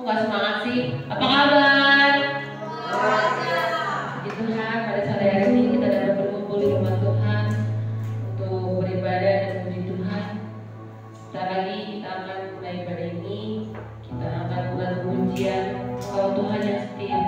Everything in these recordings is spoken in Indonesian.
nggak semangat sih? Apa kabar? Puji Tuhan, pada sore hari ini kita dapat berkumpul di rumah Tuhan untuk beribadah dan memuji Tuhan. Sebentar lagi kita akan mulai ibadah ini. Kita akan mulai pujian Kau Tuhan yang setia.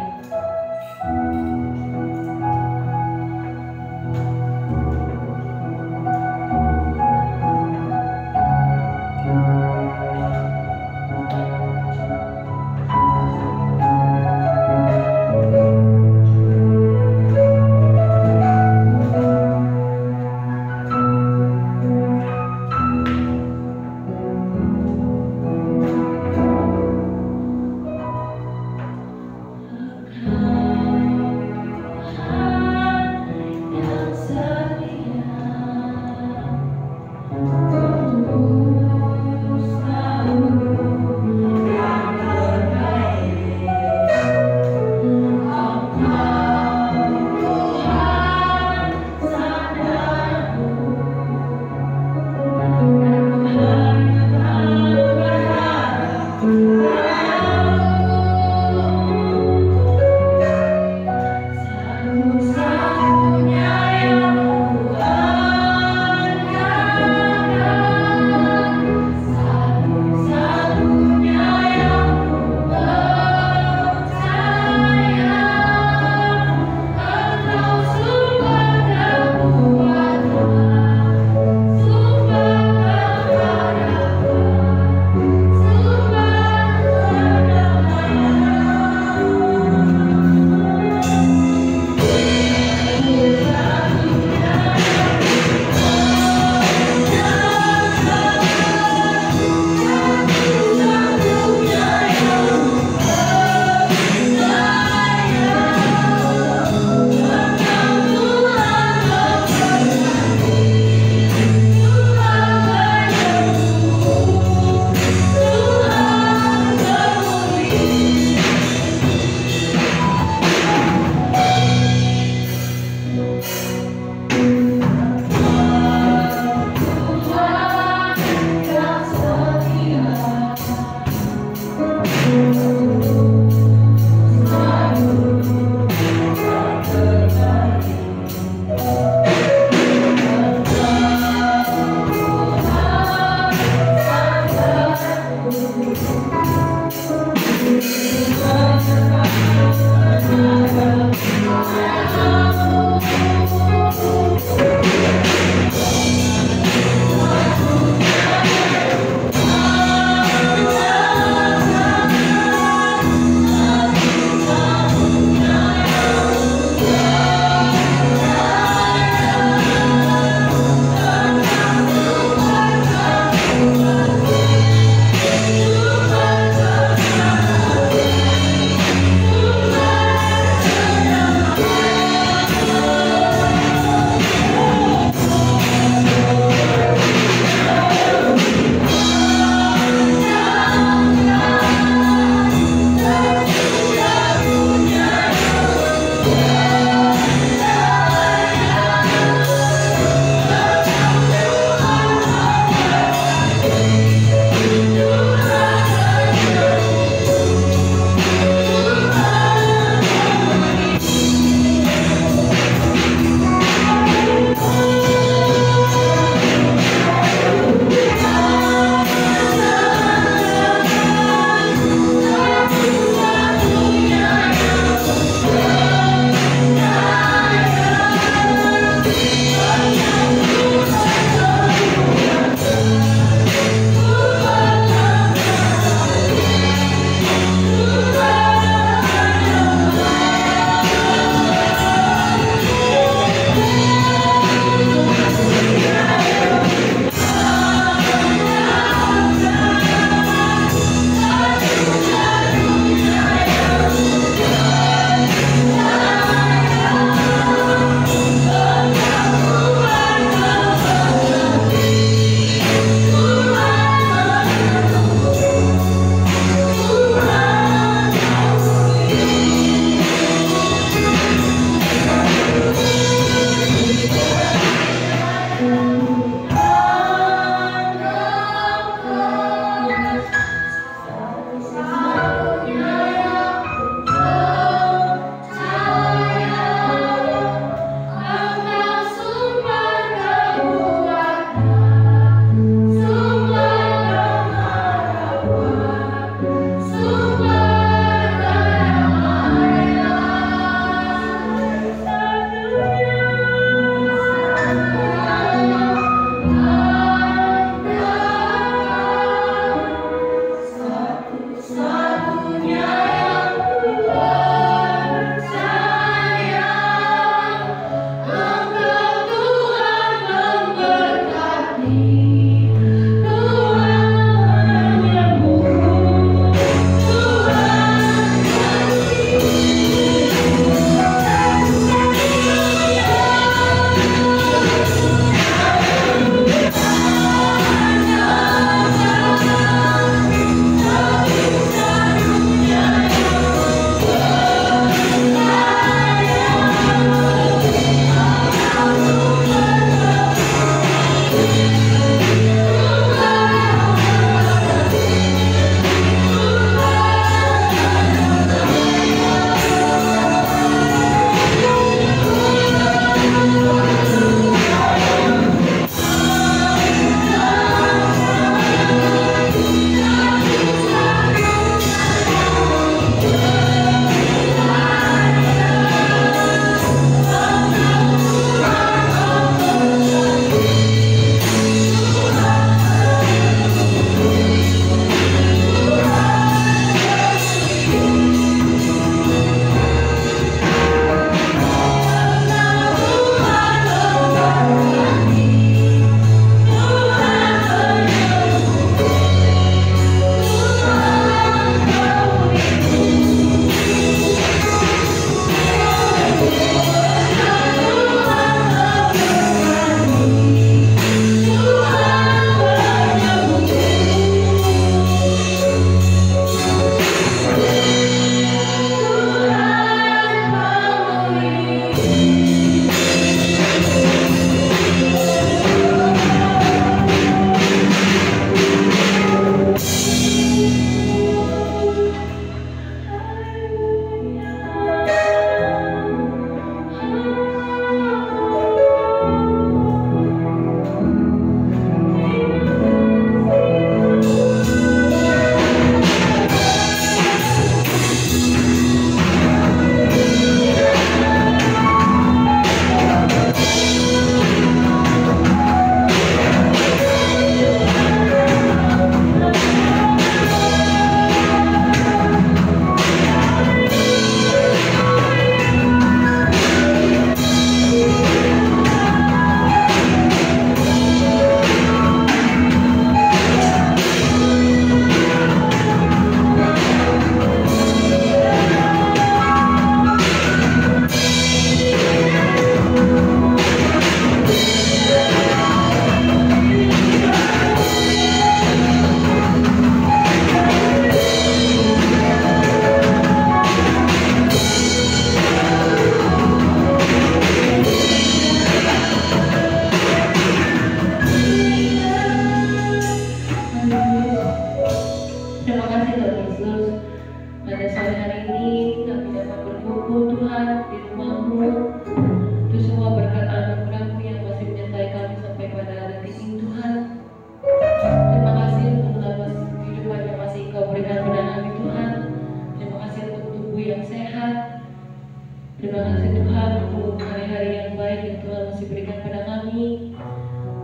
untuk hari-hari yang baik yang Tuhan masih berikan pada kami.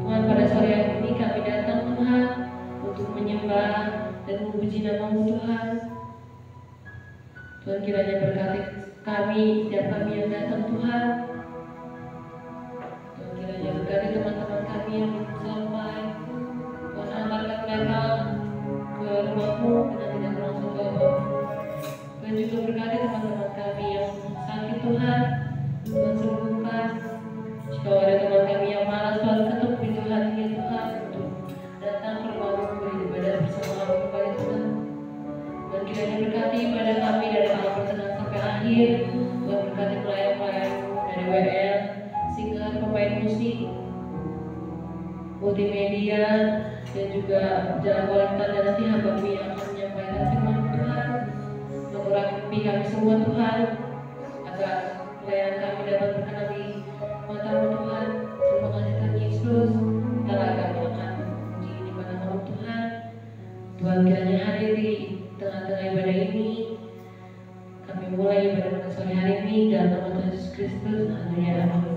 Tuhan, pada sore hari ini kami datang Tuhan untuk menyembah dan memuji nama-Mu Tuhan. Tuhan, kiranya berkati kami, setiap kami yang datang Tuhan. Tuhan, kiranya berkati teman-teman kami yang belum sampai. Tuhan, antarkan mereka ke rumah-Mu dengan tidak kurang satu apapun. Tuhan juga berkati teman-teman kami yang sakit Tuhan. Tuhan, sembuhkan. Jika ada teman kami yang malas, Tuhan, ketuk pintu hatinya Tuhan untuk datang ke rumah-Mu beribadah bersama kami kepada Tuhan. Tuhan, kiranya berkati ibadah kami dari awal pertengahan sampai akhir. Tuhan, berkati pelayan-pelayan-Mu dari WL, singer, pemain musik, multimedia, dan juga jalan kolektor, dan nanti hamba-Mu yang akan menyampaikan firman Tuhan. Mengurapi kami semua Tuhan, agar pelayanan kami dapat berkenan di mata-Mu Tuhan. Terima kasih Tuhan Yesus. Telah kami akan memuji di nama-Mu Tuhan. Tuhan, kiranya hadir di tengah-tengah ibadah ini. Kami mulai ibadah pada sore hari ini dalam nama Tuhan Yesus Kristus. Haleluya. Amin.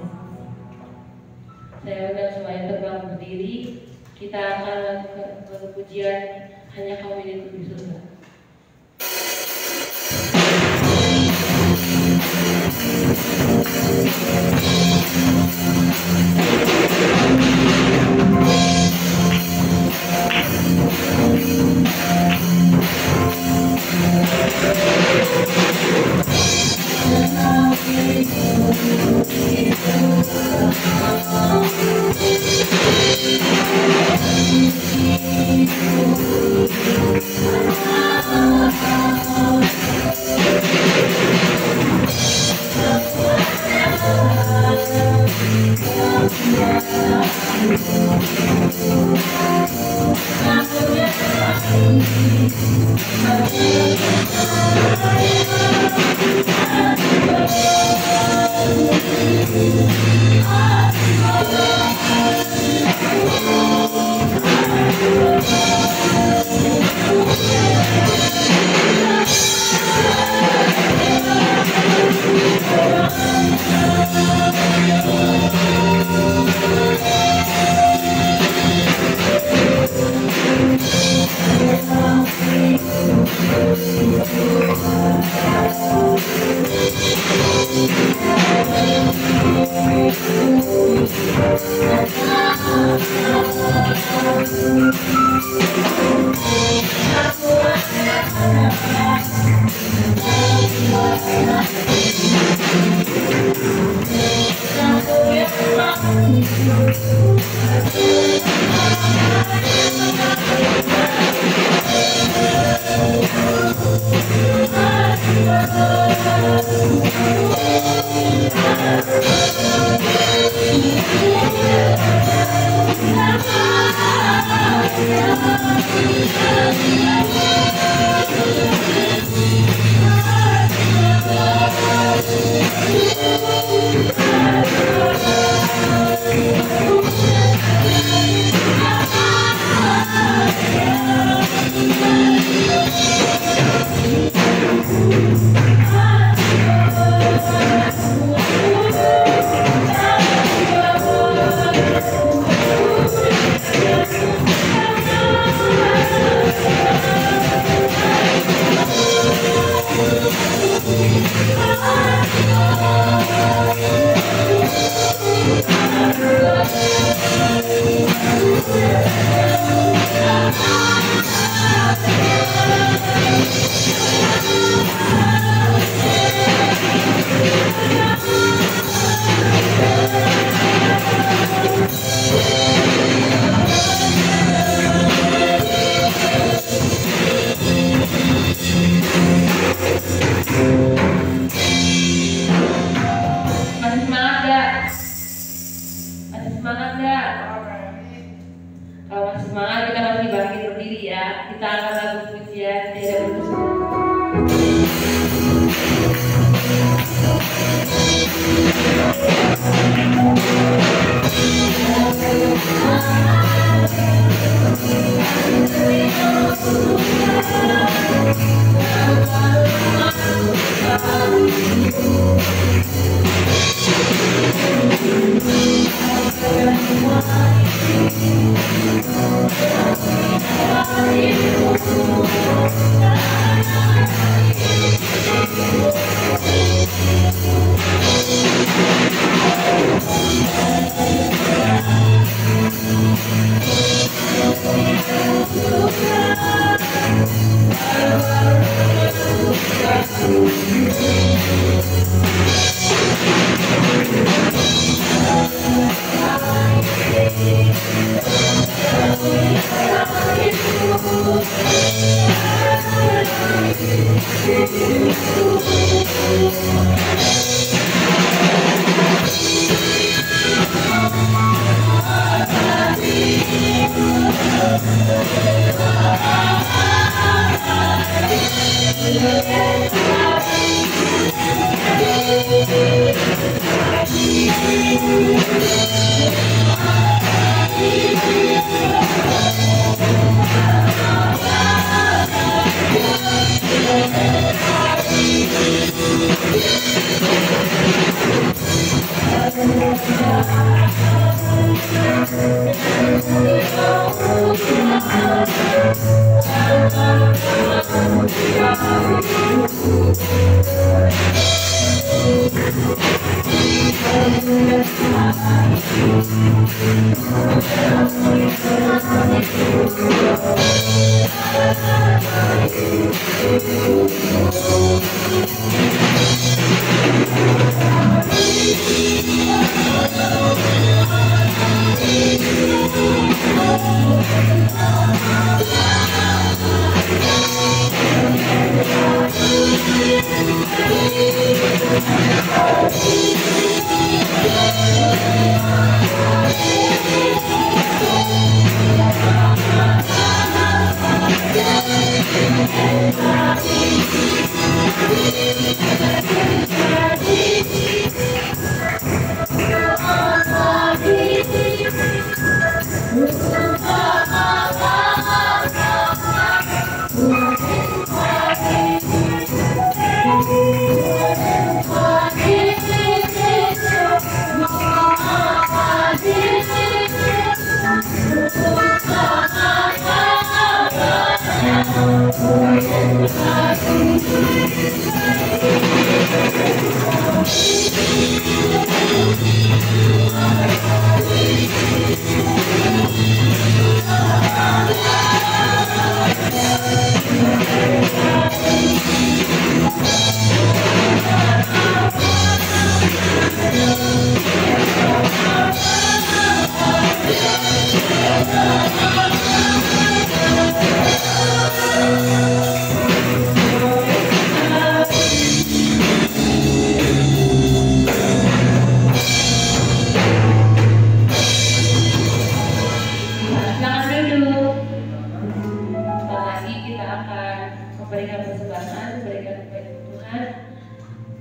Saya undang semuanya terbang berdiri. Kita akan lakukan pujian Hanya Kau Milikku di Surga. memberikan persembahan, memberikan kepada Tuhan.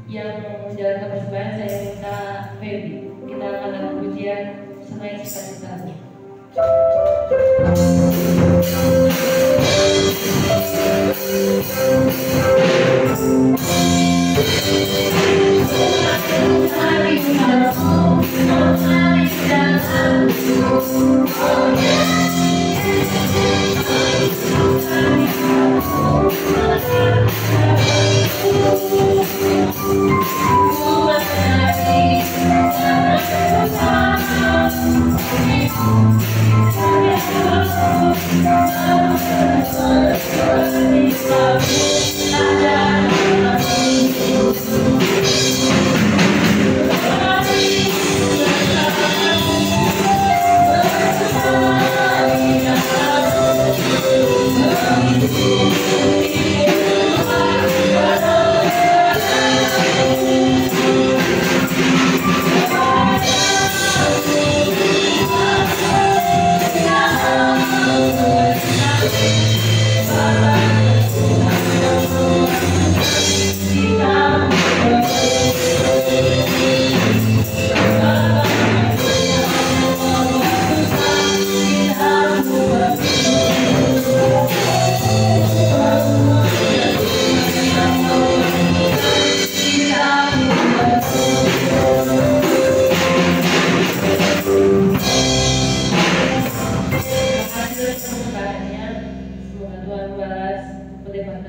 Yang menjalankan persembahan saya minta Feby. Kita akan lakukan pujian Semai Cita-Citamu. Thank you.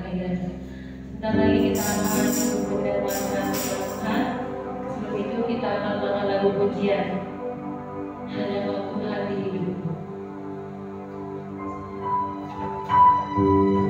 ibadah. Sebentar lagi kita akan mendengarkan Tuhan. Sebelum itu kita akan mengenal lagu pujian. Hanya kau Tuhan di hidupku. Hanya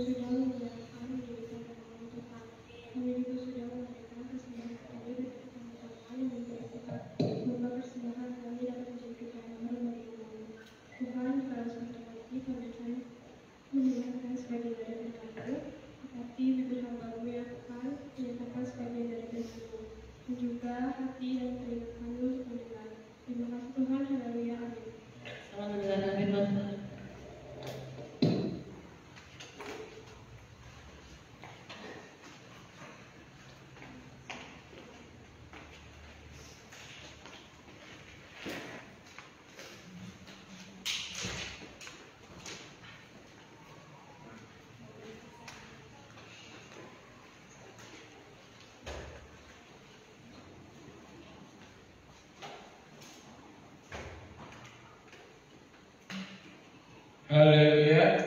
sudah menyerahkan diri kepada Tuhan. Kami juga sudah memberikan persembahan kami bagi teman-teman yang memberi kita. Semoga persembahan kami dapat menjadi kebenaran bagi Tuhan. Tuhan, kalau suatu lagi kami akan menyatakan sebagai dari firman-Mu, tetapi bibir hamba-Mu yang akan menyatakan sebagai dari firman-Mu, dan juga hati dan telinga kami untuk mendengar. Terima kasih Tuhan, haleluya, amin. Selamat mendengarkan firman Tuhan. Haleluya.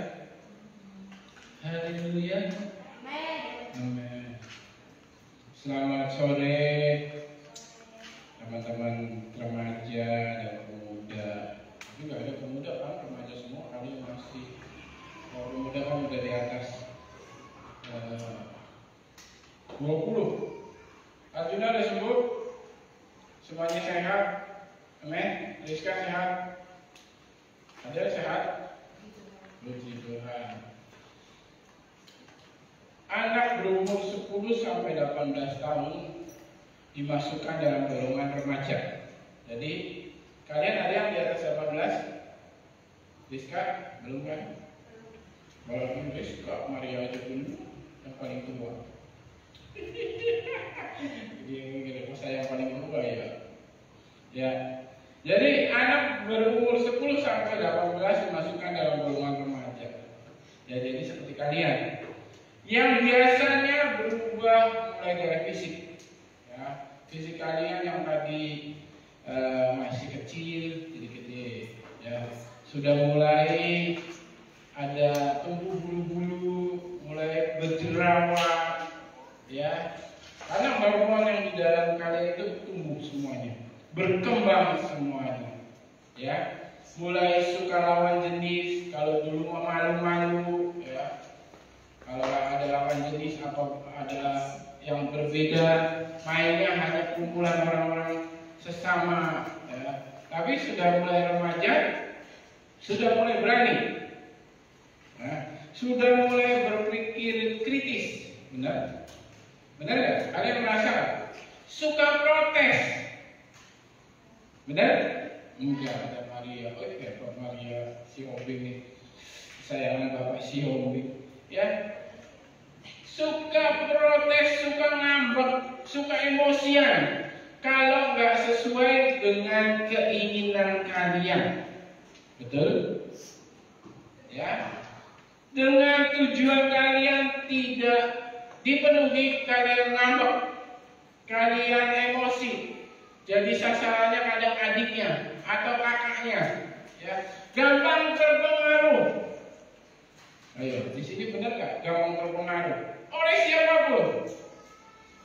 Haleluya. Amin. Selamat sore teman-teman remaja dan pemuda. Tapi nggak ada pemuda kan, remaja semua kali masih. Kalau pemuda kan udah di atas 20. Arjuna udah sembuh? Semuanya sehat? Amin. Rizka sehat? Ada sehat? Puji Tuhan. Anak berumur 10 sampai 18 tahun dimasukkan dalam golongan remaja. Jadi kalian ada yang di atas 18? Rizka? Belum kan? Kalau Rizka, Maria aja dulu yang paling tua. Jadi saya yang paling tua ya. Ya. Jadi anak berumur 10 sampai 18 dimasukkan dalam golongan remaja. Ya, jadi seperti kalian yang biasanya berubah mulai dari fisik. Ya, fisik kalian yang tadi masih kecil jadi gede. Ya, sudah mulai ada tumbuh bulu-bulu, mulai berjerawat. Ya, karena hormon yang di dalam kalian itu tumbuh semuanya, berkembang semuanya, ya. Mulai suka lawan jenis, kalau dulu malu-malu, ya. Kalau ada lawan jenis atau ada yang berbeda, mainnya hanya kumpulan orang-orang sesama, ya. Tapi sudah mulai remaja, sudah mulai berani, ya. Sudah mulai berpikir kritis, benar? Benar nggak? Kalian merasa suka protes? Benar? Enggak, ada Maria. Oh iya, Pak Maria si Obi nih. Sayangan Bapak si Obi. Ya. Suka protes, suka ngambek, suka emosian. Kalau nggak sesuai dengan keinginan kalian. Betul? Ya. Dengan tujuan kalian tidak dipenuhi, kalian ngambek, kalian emosi. Jadi sasarannya kadang adiknya atau kakaknya, ya, gampang terpengaruh. Ayo, di sini benar nggak gampang terpengaruh oleh siapapun?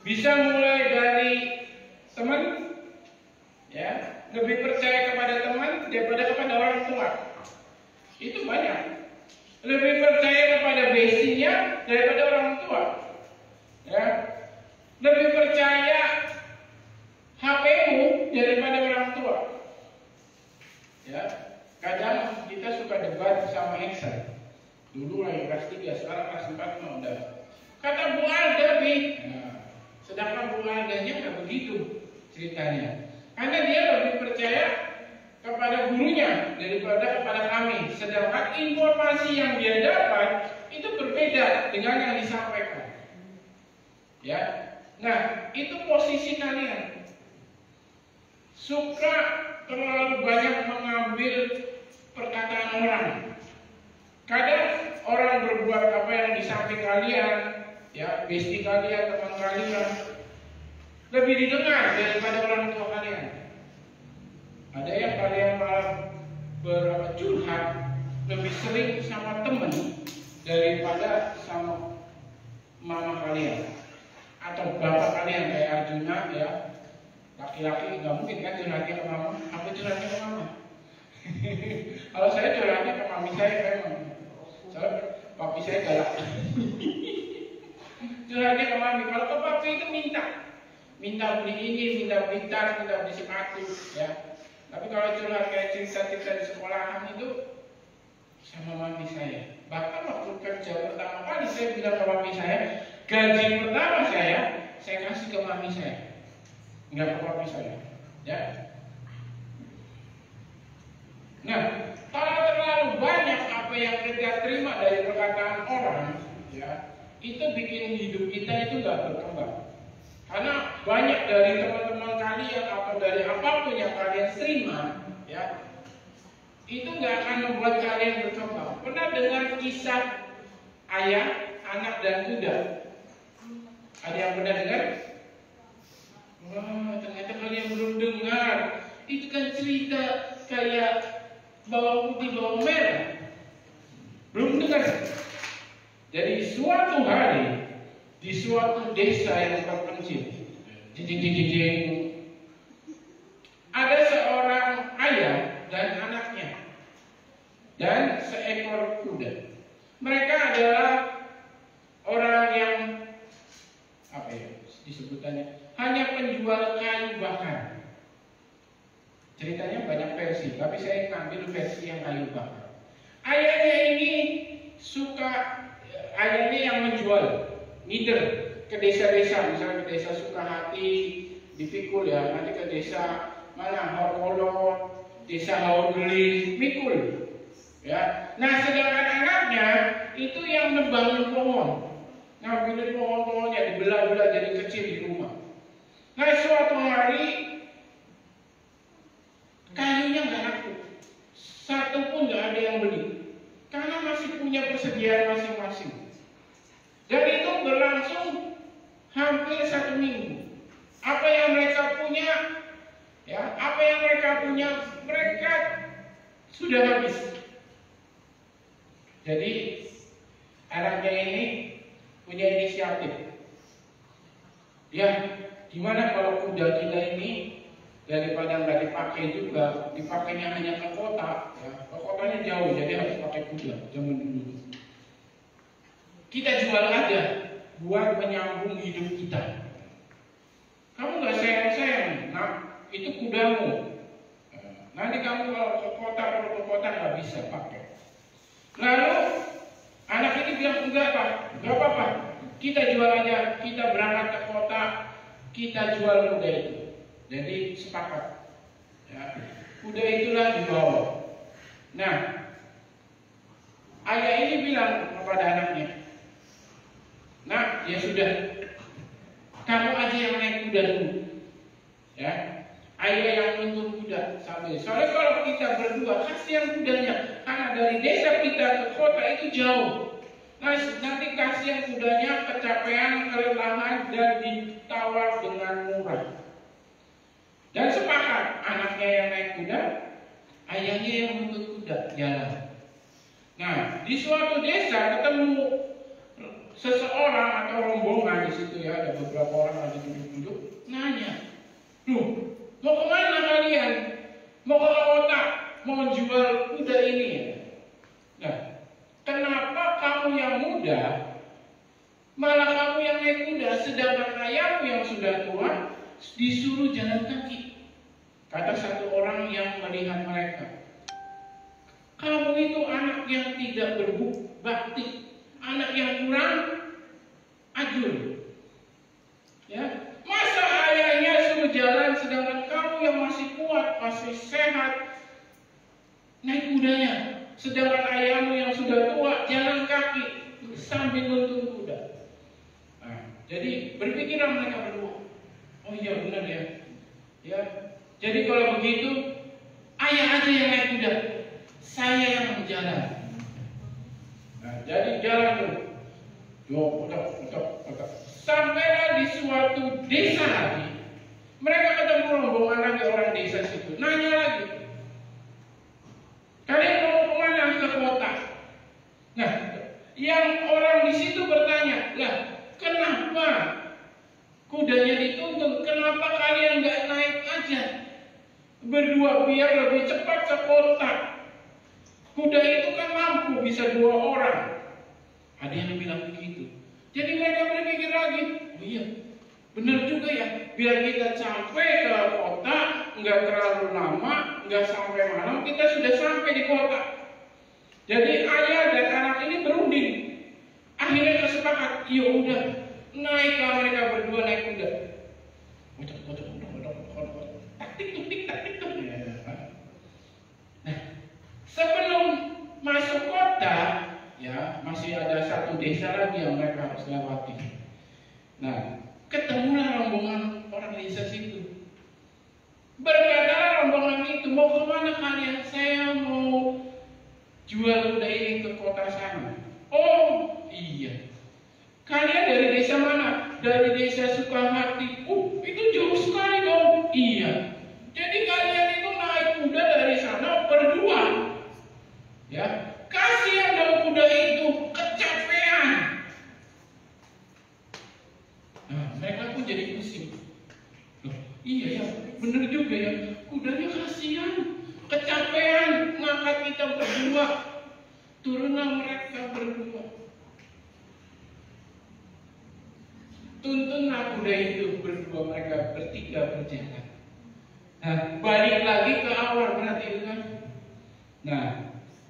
Bisa mulai dari teman, ya, lebih percaya kepada teman daripada kepada orang tua. Itu banyak. Lebih percaya kepada besinya daripada orang tua, ya. Lebih percaya HP-mu daripada orang tua. Ya, kadang kita suka debat sama Eksan. Dulu lagi kelas 3, sekarang kelas 4 mah udah. Kata Bu Alda, nah, sedangkan Bu Aldanya nggak begitu ceritanya. Karena dia lebih percaya kepada gurunya daripada kepada kami. Sedangkan informasi yang dia dapat itu berbeda dengan yang disampaikan. Ya, nah itu posisi kalian. Suka terlalu banyak mengambil perkataan orang. Kadang orang berbuat apa yang di samping kalian, ya, besti kalian, teman kalian, lebih didengar daripada orang tua kalian. Ada yang kalian malah bercurhat lebih sering sama teman daripada sama mama kalian atau bapak kalian, kayak Arjuna, ya. Laki-laki nggak mungkin kan curhatnya ke mama, aku curhatnya ke mama. Kalau saya curhatnya ke mami saya memang. papi saya galak. Curhatnya ke mami. Kalau ke papi itu minta beli ini, minta beli tas, minta beli sepatu, ya. Tapi kalau curhat kayak cerita-cerita di sekolahan itu sama mami saya. Bahkan waktu kerja pertama kali saya bilang ke mami saya, gaji pertama saya kasih ke mami saya, nggak ke papi saya, ya. Nah, kalau terlalu banyak apa yang kita terima dari perkataan orang, ya, itu bikin hidup kita itu nggak berkembang. Karena banyak dari teman-teman kalian atau dari apapun yang kalian terima, ya, itu nggak akan membuat kalian berkembang. Pernah dengar kisah ayah, anak, dan kuda? Ada yang pernah dengar? Wah, ternyata kalian belum dengar. Itu kan cerita kayak bawang putih, bawang merah. Belum dengar? Jadi suatu hari di suatu desa yang terpencil, ada seorang ayah dan anaknya dan seekor kuda. Mereka adalah orang yang apa ya disebutannya, hanya penjual kayu bakar. Ceritanya banyak versi, tapi saya ambil versi yang kayu bakar. Ayahnya ini ayahnya yang menjual, ngider ke desa-desa, misalnya ke desa Sukahati, dipikul ya, nanti ke desa mana Horkolot, desa Haurgelis, pikul. Ya. Nah, sedangkan anaknya itu yang nebangin pohon, ngambilin pohon-pohonnya, dibelah-belah jadi kecil di rumah. Nah, suatu hari kayunya nggak laku, satu pun nggak ada yang beli, karena masih punya persediaan masing-masing. Dan itu berlangsung hampir 1 minggu. Apa yang mereka punya, ya, mereka sudah habis. Jadi anaknya ini punya inisiatif. Ya, gimana kalau kuda kita ini daripada nggak dipakai juga, dipakainya hanya ke kota, ya, ke kotanya jauh, jadi harus pakai kuda zaman dulu. Kita jual aja buat menyambung hidup kita. Kamu nggak sayang-sayang, nah itu kudamu. Nanti kamu kalau ke kota nggak bisa pakai. Lalu anak ini bilang enggak pak, nggak apa-apa. Kita jual aja, kita berangkat ke kota, kita jual kuda itu. Jadi sepakat. Ya, kuda itulah dibawa. Nah, ayah ini bilang kepada anaknya, nah, ya sudah, kamu aja yang naik kuda dulu, ya. Ayah yang nuntun kuda sambil. Soalnya kalau kita berdua, kasihan kudanya, karena dari desa kita ke kota itu jauh. Nah, nanti kasihan kudanya kecapean, kelelahan, dan ditawar dengan murah. Dan sepakat, anaknya yang naik kuda, ayahnya yang nuntun kuda jalan. Nah, di suatu desa ketemu seseorang atau rombongan di situ ya, ada beberapa orang lagi duduk-duduk, nanya, "Loh, mau kemana kalian? Mau ke kota? Mau jual kuda ini?" Nah, kenapa kamu yang muda malah kamu yang naik kuda, sedangkan ayahmu yang sudah tua disuruh jalan kaki? Kata satu orang yang melihat mereka, "Kamu itu anak yang tidak berbakti, anak yang kurang ajur. Ya, masa ayahnya suruh jalan sedangkan kamu yang masih kuat, masih sehat naik kudanya, sedangkan ayahmu yang sudah tua jalan kaki sambil nuntun kuda." Nah, jadi berpikirlah mereka berdua, oh iya benar ya. Ya, jadi kalau begitu ayah aja yang naik kuda, saya yang berjalan. Nah, jadi jalan tuh, sampailah di suatu desa lagi. Mereka ketemu rombongan lagi orang desa situ, nanya lagi, "Kalian mau kemana?" "Ke kota." Nah, yang orang di situ bertanya, "Lah, kenapa kudanya dituntun? Kenapa kalian nggak naik aja berdua biar lebih cepat ke kota? Kuda itu kan mampu bisa 2 orang. Ada yang bilang begitu. Jadi mereka berpikir lagi, oh iya, benar juga ya. Biar kita sampai ke kota, nggak terlalu lama, nggak sampai malam, kita sudah sampai di kota. Jadi ayah dan anak ini berunding. Akhirnya tersepakat, ya udah, naiklah mereka berdua naik kuda. Taktik. Nah, sebelum masuk kota, ya masih ada satu desa lagi yang mereka harus lewati. Nah, ketemulah rombongan orang desa situ. Berkata rombongan itu, mau kemana kalian? Saya mau jual kuda ini ke kota sana. Oh iya, kalian dari desa mana? Dari desa Sukahati. Itu jauh sekali dong. Iya, jadi kalian itu naik kuda dari sana berdua. Ya, kasihan dong kuda itu kecapean. Nah, mereka pun jadi pusing. Loh, iya ya, bener juga ya. Kudanya kasihan, kecapean ngangkat kita berdua. Turunlah mereka berdua. Tuntunlah kuda itu berdua, mereka bertiga berjalan. Nah, balik lagi ke awal berarti kan. Nah,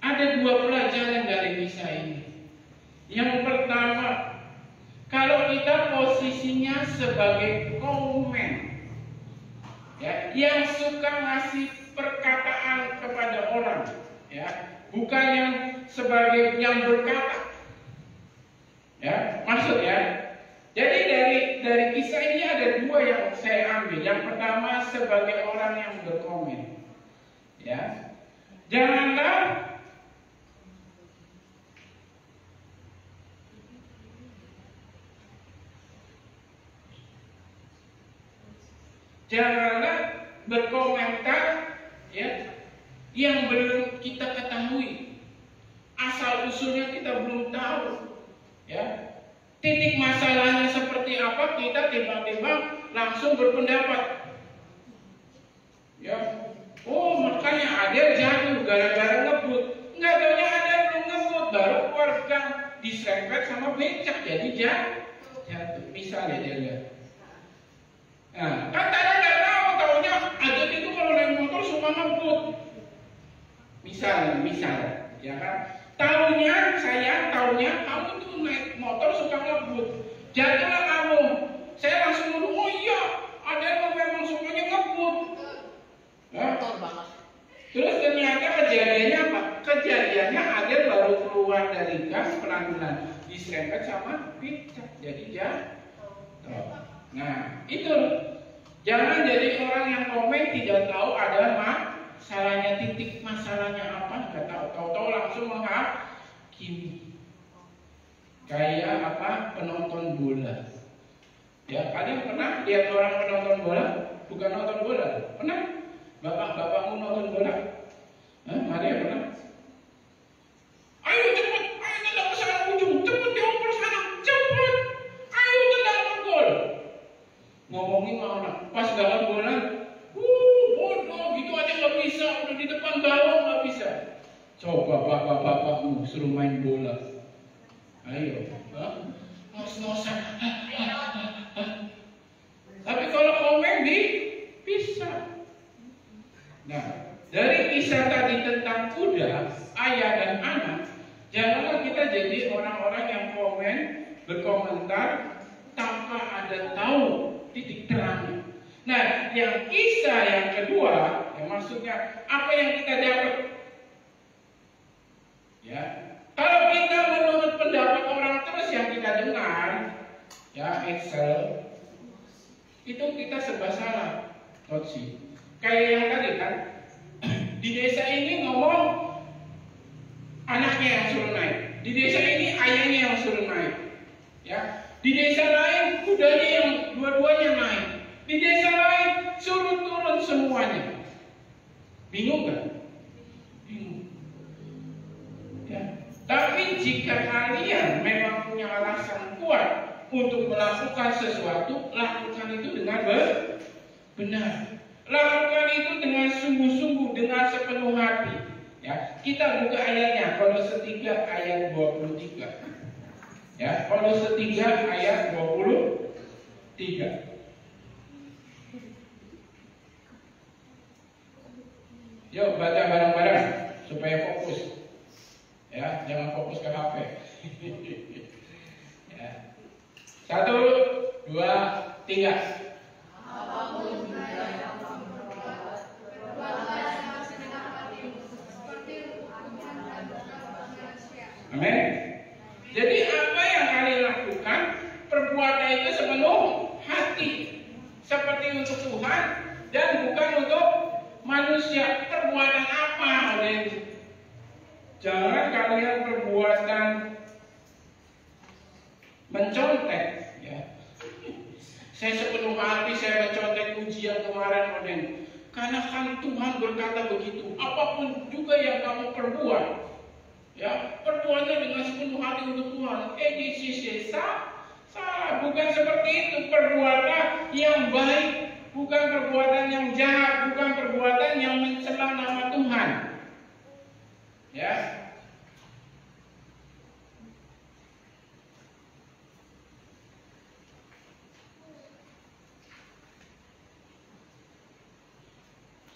ada dua pelajaran dari kisah ini. Yang pertama, kalau kita posisinya sebagai komen, ya, yang suka ngasih perkataan kepada orang, ya, bukan yang sebagai yang berkata, ya, maksud ya. Jadi dari kisah ini ada dua yang saya ambil. Yang pertama sebagai orang yang berkomen, ya, janganlah berkomentar, ya, yang belum kita ketahui, asal usulnya kita belum tahu, ya. Titik masalahnya seperti apa, kita tiba-tiba langsung berpendapat. Ya, oh makanya Adel jatuh gara-gara ngebut. Nggak taunya Adel belum ngebut, baru keluar gang diserempet sama becak, jadi jatuh. Misalnya dia lihat. Nah, kan tadi nggak tahu, taunya Adel itu kalau naik motor suka ngebut. Misal, ya kan? Taunya kamu tuh naik motor suka ngebut. Jadilah kamu. Saya langsung ngomong, oh iya, ada yang memang sukanya ngebut. Betul banget. Terus ternyata kejadiannya apa? Kejadiannya ada baru keluar dari gas pelan-pelan diserempet sama becak, jadi jatuh. Nah, itu jangan jadi orang yang komen tidak tahu ada masalahnya, titik masalahnya apa, nggak tahu langsung menghakimi. Kayak apa, penonton bola. Ya, kalian pernah lihat orang penonton bola? Bukan nonton bola, pernah? Bapak-bapakmu nonton bola? Mari ya, pernah? Ayo cepet, ayo tendang ke sana ujung, cepet dioper sana, cepet, ayo tendang ke gol. Ngomongin mana? Pas dalam bola, bodoh, gitu aja nggak bisa, udah di depan gawang nggak bisa. Coba bapak-bapakmu suruh main bola. Ayo, ngos-ngosan. Tapi kalau komen bisa. Nah, dari kisah tadi tentang kuda, ayah dan anak, janganlah kita jadi orang-orang yang berkomentar tanpa ada tahu titik terangnya. Nah, yang kisah yang kedua, yang maksudnya apa yang kita dapat? Ya, kalau kita menurut pendapat orang terus yang kita dengar, ya Excel, itu kita serba salah, Totsi. Kayak yang tadi kan, di desa ini ngomong anaknya yang suruh naik, di desa ini ayahnya yang suruh naik, ya. Di desa lain kudanya yang dua-duanya naik, di desa lain suruh turun semuanya. Bingung kan? Bingung. Ya. Tapi jika kalian memang punya alasan kuat untuk melakukan sesuatu, lakukan itu dengan benar. Lakukan itu dengan sungguh-sungguh, dengan sepenuh hati. Ya, kita buka ayatnya, Kolose 3 ayat 23. Ya, Kolose 3 ayat 23. Yuk baca bareng-bareng supaya fokus. Ya, jangan fokus ke HP. Ya. 1, 2, 3. Apapun juga yang kamu perbuat, perbuatlah segenap hatimu, seperti Tuhan dan bukan manusia. Amin. Jadi apa yang kalian lakukan, perbuatan itu sepenuh hati, seperti untuk Tuhan dan bukan untuk manusia. Perbuatan apa, adik? Jangan kalian perbuatan mencontek, ya. Saya sepenuh hati saya mencontek ujian kemarin, adik. Karena kan Tuhan berkata begitu. Apapun juga yang kamu perbuat, ya, perbuatnya dengan sepenuh hati untuk Tuhan. Salah, bukan seperti itu. Perbuatan yang baik, bukan perbuatan yang jahat, bukan perbuatan yang mencela nama Tuhan. Ya.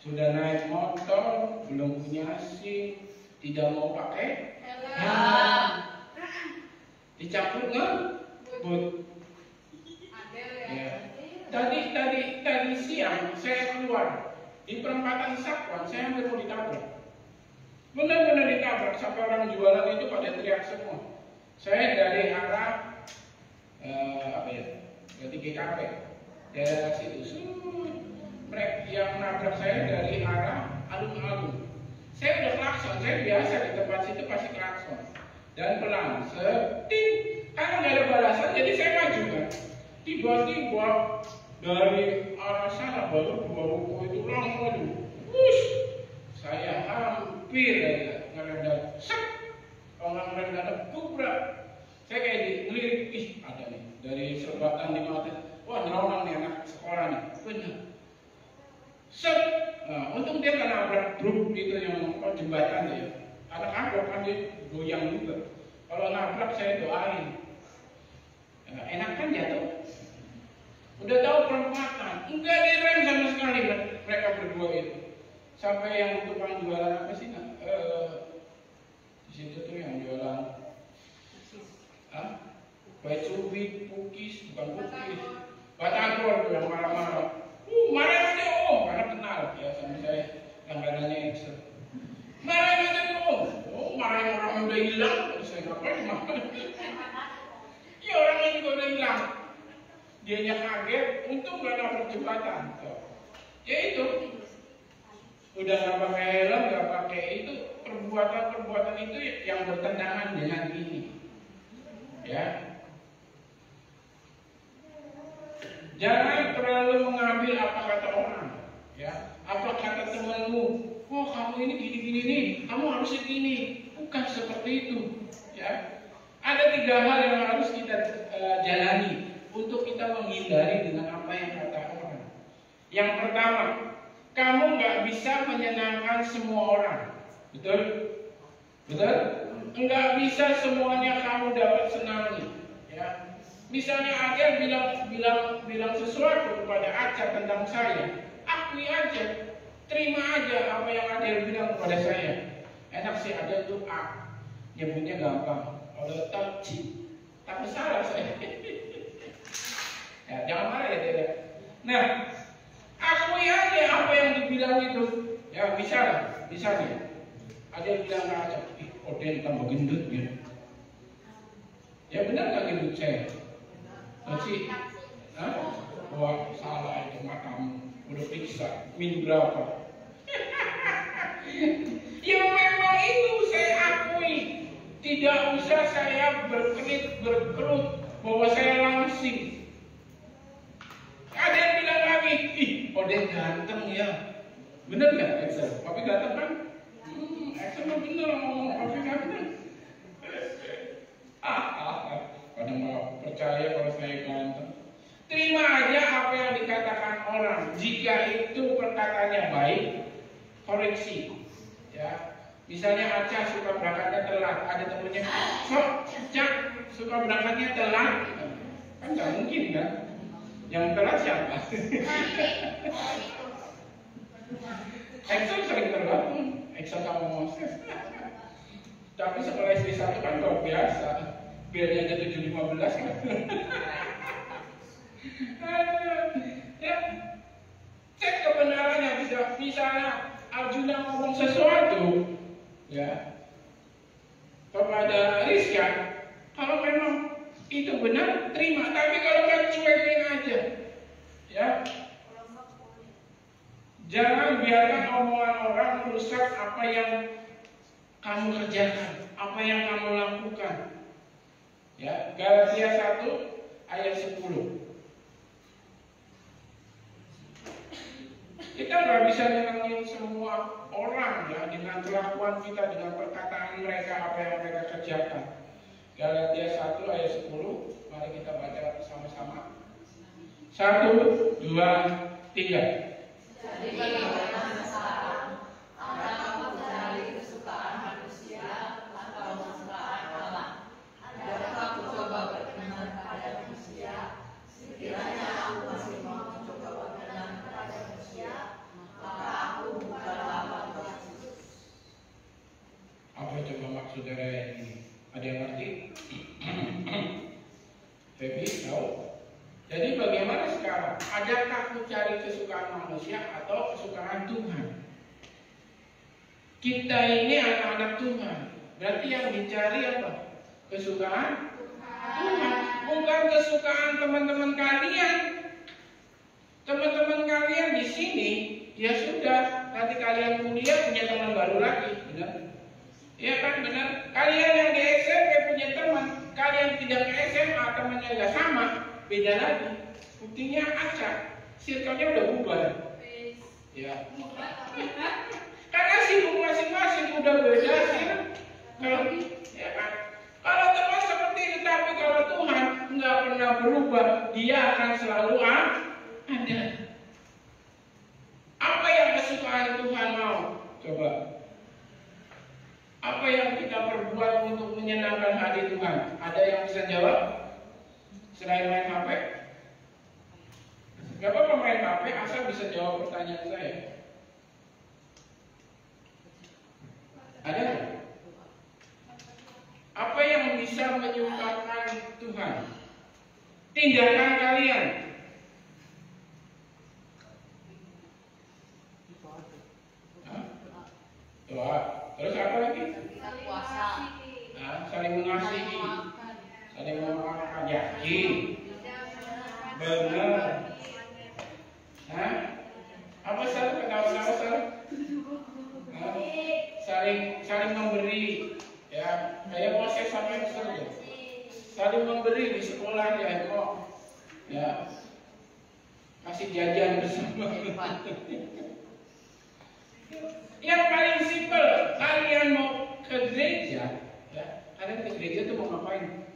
Sudah naik motor, belum punya SIM, tidak mau pakai helm, dicampur ngebut. Ya. Tadi siang saya keluar di perempatan Sakwan, saya hampir mau ditabrak. Benar-benar ditabrak sampai orang jualan itu pada teriak semua. Saya dari arah berarti GKP, daerah situ. Mereka yang nabrak saya dari arah alun-alun. Saya udah klakson, saya biasa di tempat situ pasti klakson dan pelan, seting. Karena nggak ada balasan, jadi saya maju kan. Tiba-tiba dari arah sana baru dua buku itu langsung wush, saya hampir aja ngerendah, orang ngerendah kubrak. Saya kayak dilirik, ada nih dari serbatan di mata. Wah, nyelonong nih anak sekolah nih, benar. Nah, untung dia kan nabrak truk itu yang jembatan ya. Anak aku kan dia goyang juga. Kalau nabrak saya doain. Nah, enak kan jatuh. Udah tahu perempatan, enggak direm sama sekali mereka berdua itu. Sampai yang tukang jualan apa sih? Di situ tuh yang jualan kue cubit, pukis, bukan pukis. Batagor tuh yang marah-marah. Marah aja om, karena kenal ya sama saya langganannya Excel. Marah aja om, marah orang yang udah hilang, saya ngapain marah? Ya orangnya juga udah hilang. Dianya kaget, untung gak nabrak jembatan. Ya itu, udah gak pakai helm, gak pakai itu, perbuatan itu yang bertentangan dengan ini. Ya. Jangan terlalu mengambil apa kata orang, ya. Apa kata temanmu? Oh kamu ini gini-gini nih, kamu harusnya gini. Bukan seperti itu, ya. Ada 3 hal yang harus kita jalani untuk kita menghindari dengan apa yang kata orang. Yang pertama, kamu nggak bisa menyenangkan semua orang, betul? Betul? Nggak bisa semuanya kamu dapat senangi, ya. Misalnya Aja bilang sesuatu kepada Aca tentang saya, akui aja, terima aja apa yang Aja bilang kepada saya. Enak sih Aja tuh nyebutnya gampang. Kalau touchy, tak salah saya. Ya, jangan marah ya tidak. Nah, akui aja apa yang dibilang itu. Ya misalnya Aja bilang ke Aca, Oden tambah gendut ya. Ya benar nggak gendut saya? Masih, wah salah itu matamu, udah periksa, min berapa? Ya memang itu saya akui, tidak usah saya berkerut bahwa saya langsing. Ada yang bilang lagi, Oden ganteng ya, bener nggak Excel? Papi ganteng kan? Excel mah bener ngomong papi ganteng. Kadang nggak percaya kalau saya ganteng. Terima aja apa yang dikatakan orang. Jika itu perkataannya baik, koreksi. Ya, misalnya Aca suka berangkatnya telat, ada temennya, sok, Cak, suka berangkatnya telat, kan nggak mungkin kan? Yang telat siapa? Excel sering telat, Excel sama Moses. Tapi sekolah SD 1 kan luar biasa, bilnya aja 7.15 kan? Ya, cek kebenarannya. Misalnya Arjuna ngomong sesuatu, ya, kepada Rizka, kalau memang itu benar, terima. Tapi kalau kan cuekin aja, ya, jangan biarkan omongan orang merusak apa yang kamu kerjakan, apa yang kamu lakukan. Ya, Galatia 1 ayat 10. Kita nggak bisa nyenengin semua orang ya dengan kelakuan kita, dengan perkataan mereka, apa yang mereka kerjakan. Galatia 1 ayat 10, mari kita baca bersama-sama. 1, 2, 3. Jadi bagaimana sekarang? Apakah kamu mencari kesukaan manusia atau kesukaan Allah? Adakah aku coba berkenan kepada manusia? Sekiranya aku masih mau mencoba berkenan kepada manusia, maka aku bukanlah hamba Yesus. Apa coba maksud dari ayat ini? Ada yang ngerti? Feby tahu? Jadi bagaimana sekarang? Adakah aku cari kesukaan manusia atau kesukaan Tuhan? Kita ini anak-anak Tuhan. Berarti yang dicari apa? Kesukaan Tuhan. Bukan kesukaan teman-teman kalian. Teman-teman kalian di sini, ya sudah. Nanti kalian kuliah punya teman baru lagi, benar? Iya kan, benar? Kalian yang di SMP punya teman, kalian tidak ke SMA, temannya nggak sama, beda lagi. Buktinya acak, circle-nya udah bubar. Ya. Karena sibuk masing-masing udah beda sih. Kalau ya kan, kalau teman seperti itu, tapi kalau Tuhan nggak pernah berubah, Dia akan selalu ada. Apa yang kesukaan Tuhan mau? Coba. Apa yang kita perbuat untuk menyenangkan hati Tuhan? Ada yang bisa jawab? Selain main HP? Gak apa-apa main HP, asal bisa jawab pertanyaan saya. Ada? Apa yang bisa menyukakan Tuhan? Tindakan kalian. Doa. Terus apa lagi? Puasa. Nah, saling mengasihi, saling memaafkan, yakin, benar. Hah? Apa salah? Ketawa-ketawa salah? Saling memberi, ya kayak proses sama saja. Saling memberi di sekolah ya kok, ya kasih jajan bersama. Yang paling simpel, kalian mau ke gereja, ya, kalian ke gereja itu mau ngapain?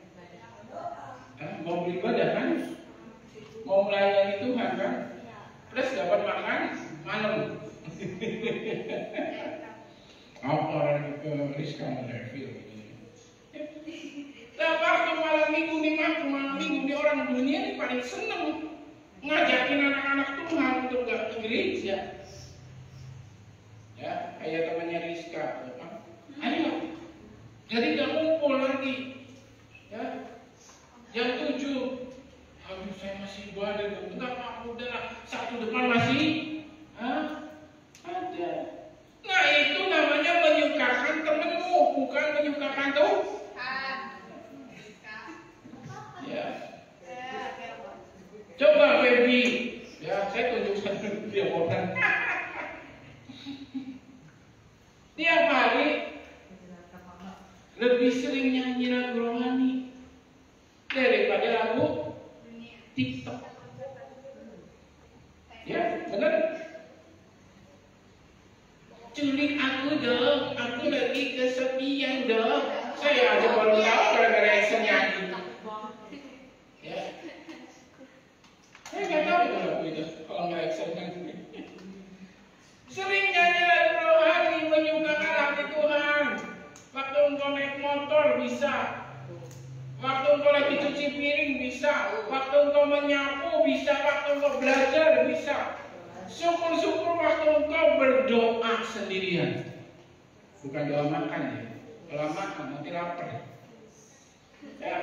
Mau beribadah kan? Mau melayani Tuhan kan? Plus dapat makan malam. Apa orang ke Rizka Review ini? Nah, waktu malam minggu nih, malam minggu nih orang dunia ini paling seneng ngajakin anak-anak Tuhan untuk nggak ke gereja. Ya, kayak temannya Rizka, ayo, jadi nggak ngumpul lagi, ya, jam 7, aduh saya masih ibadah, enggak Pak, udah satu depan masih, ada. Nah itu namanya menyukakan temenmu, bukan menyukakan Tuhan. Ya, coba baby, ya saya tunjukkan dia orang. Tiap hari lebih sering nyanyi lagu rohani daripada lagu TikTok. Ya, benar. Culik aku dong, aku lagi kesepian dong. Saya aja baru tahu gara-gara Esen nyanyi. Ya, saya nggak tahu itu lagu itu kalau nggak Esen nyanyi. Sering nyanyi lagu rohani, menyukakan hati Tuhan. Waktu engkau naik motor bisa, waktu waktu engkau lagi cuci piring bisa, waktu engkau menyapu bisa, waktu engkau belajar bisa. Syukur-syukur waktu engkau berdoa sendirian. Bukan doa makan ya. Kalau makan nanti lapar. Ya.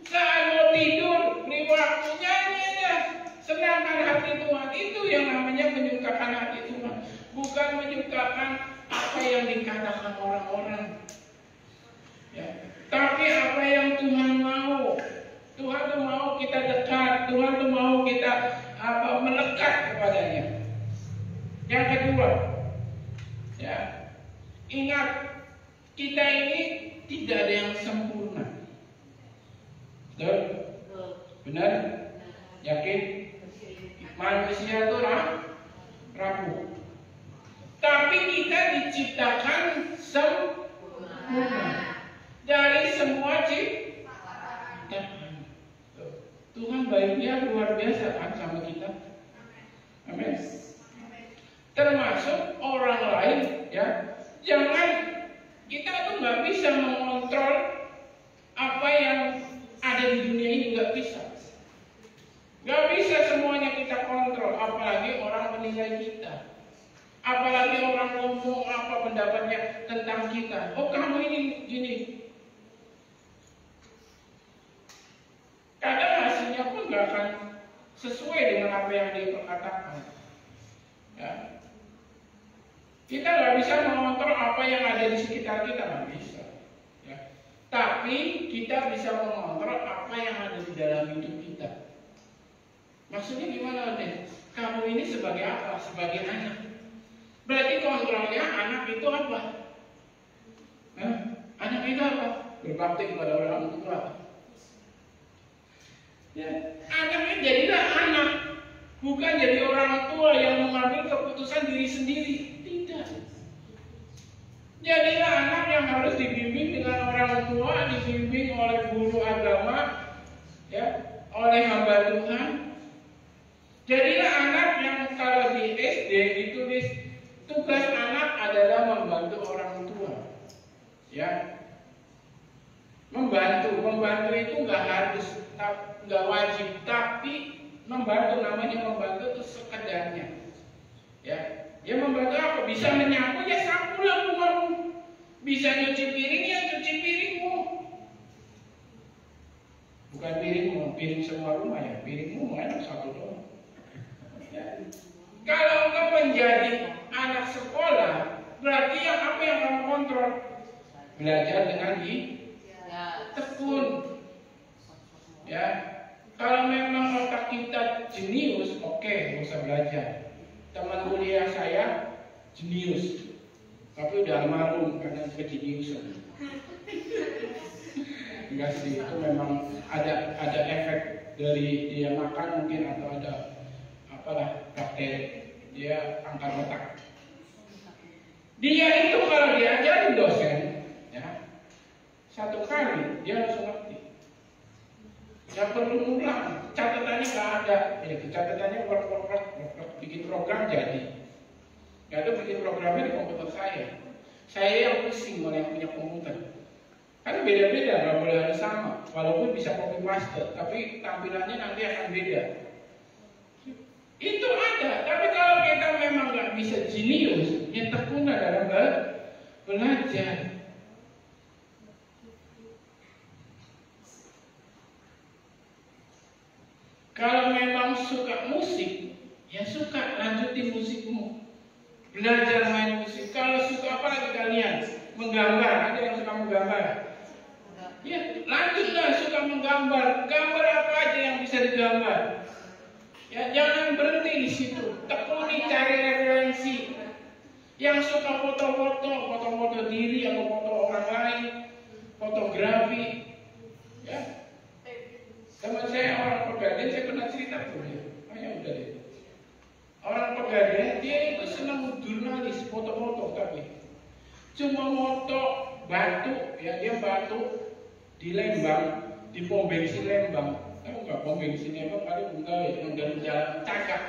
Saat mau tidur, beri waktu nyanyi aja. Senangkan hati Tuhan. Itu yang namanya menyukakan hati Tuhan. Bukan menyukakan apa yang dikatakan orang-orang. Ya. Tapi apa yang Tuhan mau. Tuhan tuh mau kita dekat. Tuhan tuh mau kita melekat kepadanya. Yang kedua, ya, ingat kita ini tidak ada yang sempurna. Betul? Benar? Yakin? Manusia itu rapuh. Tapi kita diciptakan sempurna dari semua ciptaan. Tuhan baiknya luar biasa kan sama kita. Amin. Termasuk orang lain, ya. Jangan kita tuh nggak bisa mengontrol apa yang ada di dunia ini, nggak bisa. Nggak bisa semuanya kita kontrol, apalagi orang menilai kita. Apalagi orang ngomong apa pendapatnya tentang kita. Oh, kamu ini gini. Kadang hasilnya pun nggak akan sesuai dengan apa yang dia perkatakan. Ya. Kita nggak bisa mengontrol apa yang ada di sekitar kita, nggak bisa. Ya. Tapi kita bisa mengontrol apa yang ada di dalam hidup kita. Maksudnya gimana, Nek? Kamu ini sebagai apa? Sebagai anak. Berarti kontrolnya anak itu apa? Anak itu apa? Berbakti kepada orang tua. Ya. Anaknya jadilah anak, bukan jadi orang tua yang mengambil keputusan diri sendiri. Tidak. Jadilah anak yang harus dibimbing dengan orang tua, dibimbing oleh guru agama, ya, oleh hamba Tuhan. Jadilah anak yang kalau di SD ditulis tugas anak adalah membantu orang tua, ya. Membantu itu nggak harus, nggak wajib, tapi membantu, namanya membantu itu sekedarnya, ya. Ya membantu apa? Bisa menyapu ya sapulah rumahmu, bisa nyuci piring ya cuci piringmu, bukan piringmu, piring semua rumah ya, piringmu enak satu doang. Ya. Kalau engkau menjadi anak sekolah, berarti apa yang kamu kontrol? Belajar dengan tekun. Ya, kalau memang otak kita jenius, oke, nggak usah belajar. Teman kuliah saya jenius, tapi udah almarhum karena kejeniusan. Enggak sih, itu memang ada efek dari dia makan mungkin, atau ada apalah bakteri, dia angkat otak. Dia itu kalau diajarin dosen, ya, satu kali dia langsung ngerti. Yang perlu ngulang, catatannya nggak ada. Ya, catatannya bikin program jadi. Nggak ada bikin programnya di komputer saya. Saya yang pusing malah yang punya komputer. Karena beda-beda, nggak boleh ada sama. Walaupun bisa copy paste, tapi tampilannya nanti akan beda. Itu ada, tapi kalau kita memang nggak bisa jenius, ya tekuna dalam belajar. Kalau memang suka musik, ya suka, lanjutin musikmu. Belajar main musik. Kalau suka apa lagi kalian? Menggambar, ada yang suka menggambar? Ya, lanjutlah suka menggambar. Gambar apa aja yang bisa digambar. Ya, jangan berhenti di situ. Tekuni, cari referensi. Yang suka foto-foto diri atau foto orang lain, fotografi. Ya. Teman saya orang Pegadaian, saya pernah cerita tuh ya. Ya udah deh. Orang Pegadaian dia itu senang jurnalis, foto-foto tapi cuma foto batu, ya dia batu di Lembang, di pom bensin Lembang. Enggak, pom bensin Lembang paling enggak ya, yang dari jalan Cagak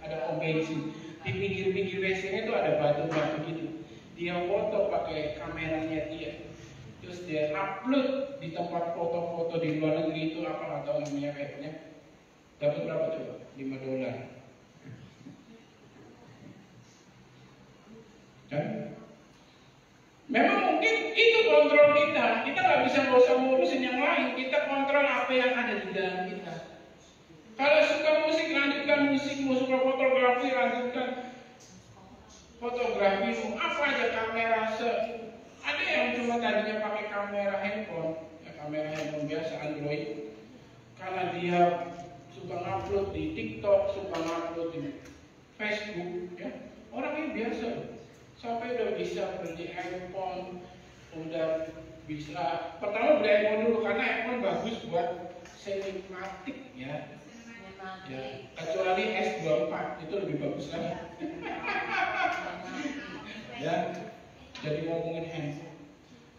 ada pom bensin. Di pinggir-pinggir WC-nya itu ada batu-batu gitu. Dia foto pakai kameranya dia. terus dia upload di tempat foto-foto di luar negeri itu apa nggak tahu namanya webnya, dapat berapa coba? $5. Kan? Memang mungkin itu kontrol kita nggak bisa nggak usah ngurusin yang lain, kita kontrol apa yang ada di dalam kita. Kalau suka musik, lanjutkan musikmu, suka fotografi, lanjutkan fotografimu, apa aja kamera ada yang cuma tadinya pakai kamera handphone, ya kamera handphone biasa Android, karena dia suka ngupload di TikTok, suka ngupload di Facebook, ya orangnya biasa, sampai udah bisa beli iPhone, udah bisa. Pertama beli iPhone dulu karena iPhone bagus buat cinematic, ya. Ya, kecuali S24 itu lebih bagus lagi. Ya, jadi ngomongin handphone.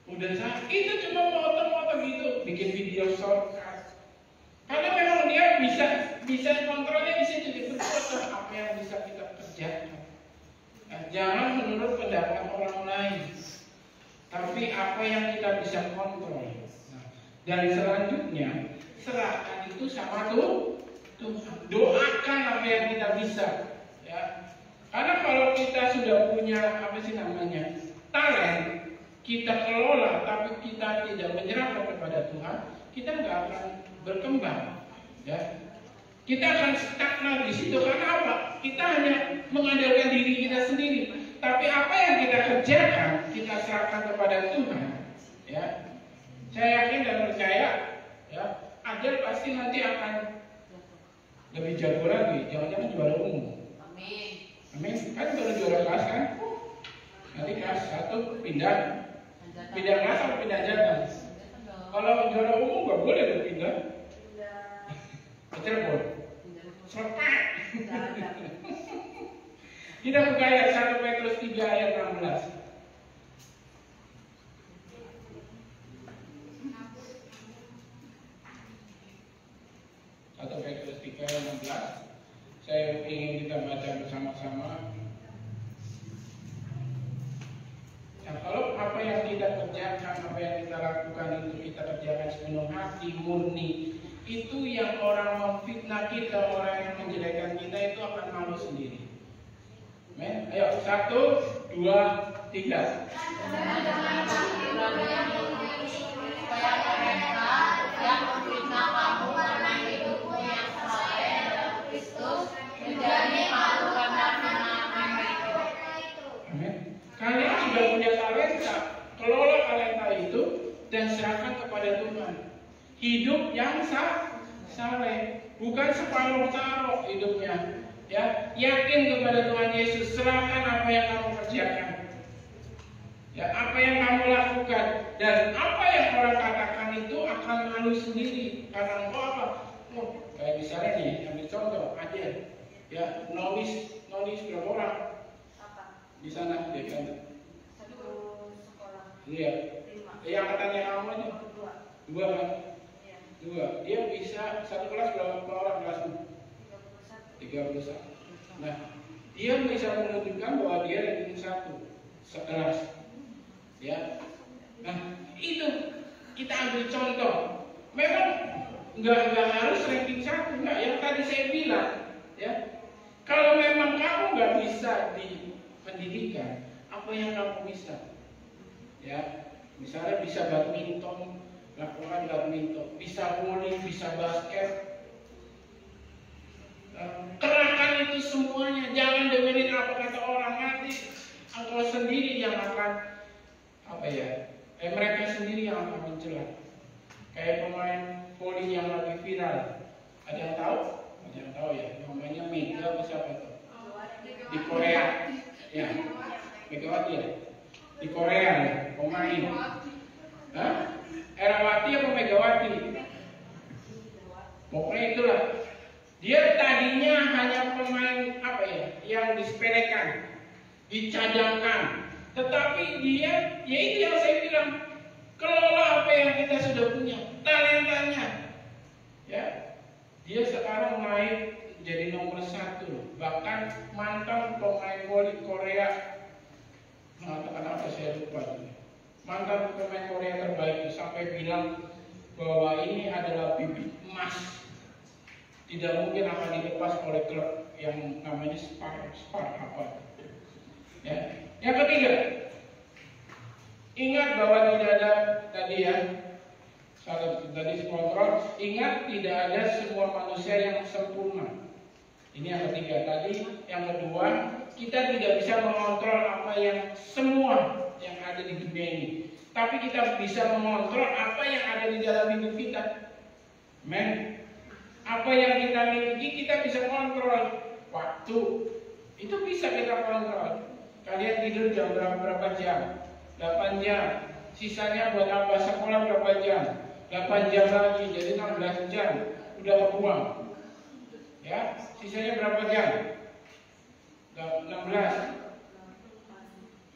Udah itu cuma motor-motor gitu, bikin video shortcut. Karena memang dia bisa kontrolnya di situ, diperkosa apa yang bisa kita kerjakan. Nah, jangan menurut pendapat orang lain, tapi apa yang kita bisa kontrol. Nah, dan selanjutnya serahkan itu sama Tuhan. Doakan apa yang kita bisa, ya. Karena kalau kita sudah punya talent, kita kelola, tapi kita tidak menyerahkan kepada Tuhan, kita nggak akan berkembang, ya. Kita akan stagnan di situ karena apa? Kita hanya mengandalkan diri kita sendiri. Tapi apa yang kita kerjakan, kita serahkan kepada Tuhan, ya. Saya yakin dan percaya, ya, Adel pasti nanti akan lebih jago lagi, jangan-jangan juara umum. Amin. Amin. Kan baru juara kelas kan? Nanti kelas 1 pindah kelas atau pindah jabatan. Kalau juara umum nggak boleh berpindah. Betul boleh. Selesai. Kita buka ayat 1 Petrus 3 ayat 16. 1 Petrus 3 ayat 16. Saya ingin kita baca bersama-sama. Nah, kalau apa yang kita kerjakan, apa yang kita lakukan itu kita kerjakan sepenuh hati, murni, itu yang orang memfitnah kita, orang yang menjelekkan kita itu akan malu sendiri. Amin. Ayo 1, 2, 3. Supaya mereka yang memfitnah kamu karena hidupmu yang saleh dalam Kristus menjadi malu karena kemenangan itu. Amin. Kalian sudah punya talenta, kelola talenta itu dan serahkan kepada Tuhan. Hidup yang saleh, bukan separuh-paruh hidupnya. Ya, yakin kepada Tuhan Yesus, serahkan apa yang kamu kerjakan. Ya, apa yang kamu lakukan dan apa yang orang katakan itu akan malu sendiri. Karena engkau apa? Oh, kayak misalnya nih, ambil contoh, Adel. Ya, nonis berapa orang? Di sana dia kan? Satu sekolah. Iya. 5. Yang katanya kamu aja? 2 kan? Iya. 2. Dia bisa satu kelas berapa orang kelasnya? 31. Nah, dia bisa menunjukkan bahwa dia ranking 1 sekelas. Ya. Nah, itu kita ambil contoh. Memang nggak harus ranking 1, enggak. Yang tadi saya bilang, ya. Kalau memang kamu nggak bisa di pendidikan, apa yang kamu bisa? Ya, misalnya bisa badminton, lakukan badminton, bisa bowling, bisa basket. Kerahkan itu semuanya, jangan dengerin apa kata orang, nanti engkau sendiri yang akan mereka sendiri yang akan mencela. Kayak pemain bowling yang lagi viral, ada yang tahu? Ada yang tahu ya, namanya Mega apa siapa itu? Di Korea, ya, Megawati ya, di Korea ya, pemain. Hah? Erawati apa Megawati? Pokoknya itulah. Dia tadinya hanya pemain yang disepelekan, dicadangkan. Tetapi dia, ya itu yang saya bilang, kelola apa yang kita sudah punya, talentanya. Ya, dia sekarang naik jadi nomor 1, bahkan mantan pemain bola Korea mengatakan apa saya lupa. mantan pemain Korea terbaik itu sampai bilang bahwa ini adalah bibit emas, tidak mungkin akan dilepas oleh klub yang namanya Spar apa. Ya. Yang ketiga, ingat bahwa tidak ada tadi ya, tadi kontrol. Ingat tidak ada semua manusia yang sempurna. Ini yang ketiga tadi. Yang kedua, kita tidak bisa mengontrol apa yang semua yang ada di dunia ini. Tapi kita bisa mengontrol apa yang ada di dalam hidup kita. Men, apa yang kita miliki kita bisa kontrol. Waktu itu bisa kita kontrol. Kalian tidur jam berapa jam? 8 jam. Sisanya buat apa? Sekolah berapa jam? 8 jam lagi, jadi 16 jam. Udah kebuang. Ya, sisanya berapa jam? 16.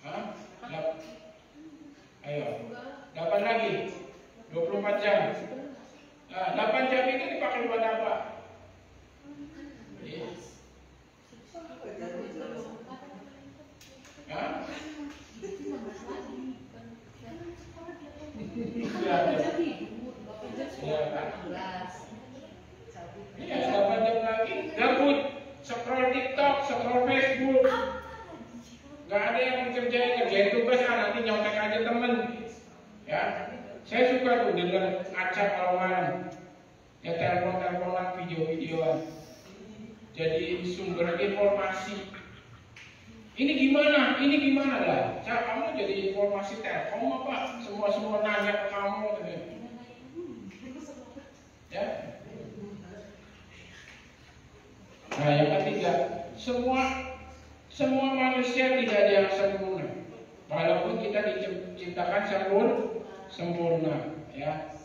Hah? Ayo, 8 lagi, 24 jam. Nah, 8 jam itu dipakai buat apa? Hah? Iya, 8 jam lagi gabut, scroll TikTok, scroll Facebook. Gak ada yang kerjain tugas, nanti nyontek aja temen. Ya, saya suka tuh dengar acak kalau malam. Ya teleponan, video-videoan. Jadi sumber informasi. Ini gimana lah. Kamu jadi informasi Telkom apa? Semua nanya ke kamu. Ya. Nah, yang ketiga, semua manusia tidak ada yang sempurna. Walaupun kita diciptakan sempurna, ya.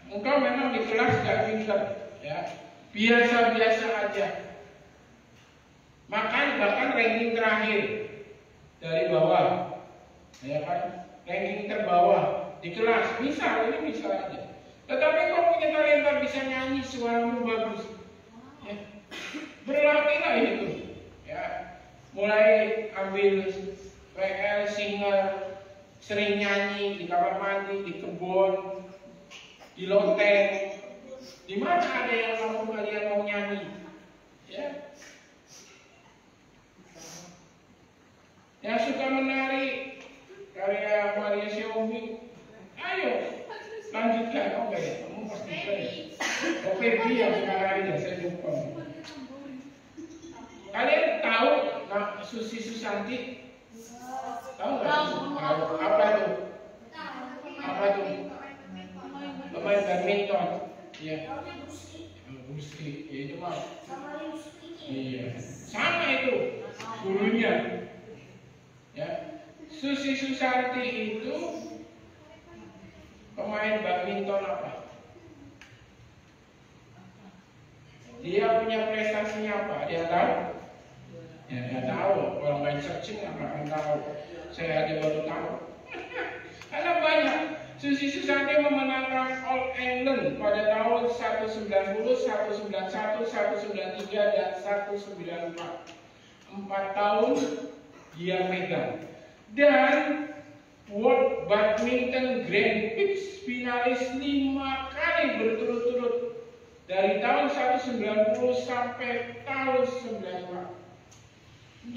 Engkau memang di kelas gak pintar, ya. Biasa-biasa aja. Bahkan ranking terakhir dari bawah, ya kan? Ranking terbawah di kelas, bisa aja. Tetapi kau punya talenta bisa nyanyi, suaramu bagus. Ya. Berlatihlah itu. Ya, mulai ambil PL, singer, sering nyanyi di kamar mandi, di kebun, di loteng. Di mana ada yang kalian mau nyanyi? Ya. Yang suka menari karya Maria Xiaomi, ayo lanjutkan. Oke, kamu pasti bisa. Oke, dia sekarang aja saya lupa. Kalian tahu Susi Susanti? Tahu nggak? Tahu. Apa itu? Pemain badminton. Iya. Gusti. Itu mah. Iya. Sama itu gurunya. Ya. Susi Susanti itu pemain badminton apa? Dia punya prestasinya apa? Dia tahu? Ya, nggak tahu. Kalau nggak searching nggak akan tahu. Saya aja baru tahu. Karena banyak. Susi Susanti memenangkan All England pada tahun 190, 191, 193, dan 194. 4 tahun dia megang. Dan World Badminton Grand Prix finalis 5 kali berturut-turut. Dari tahun 190 sampai tahun 94.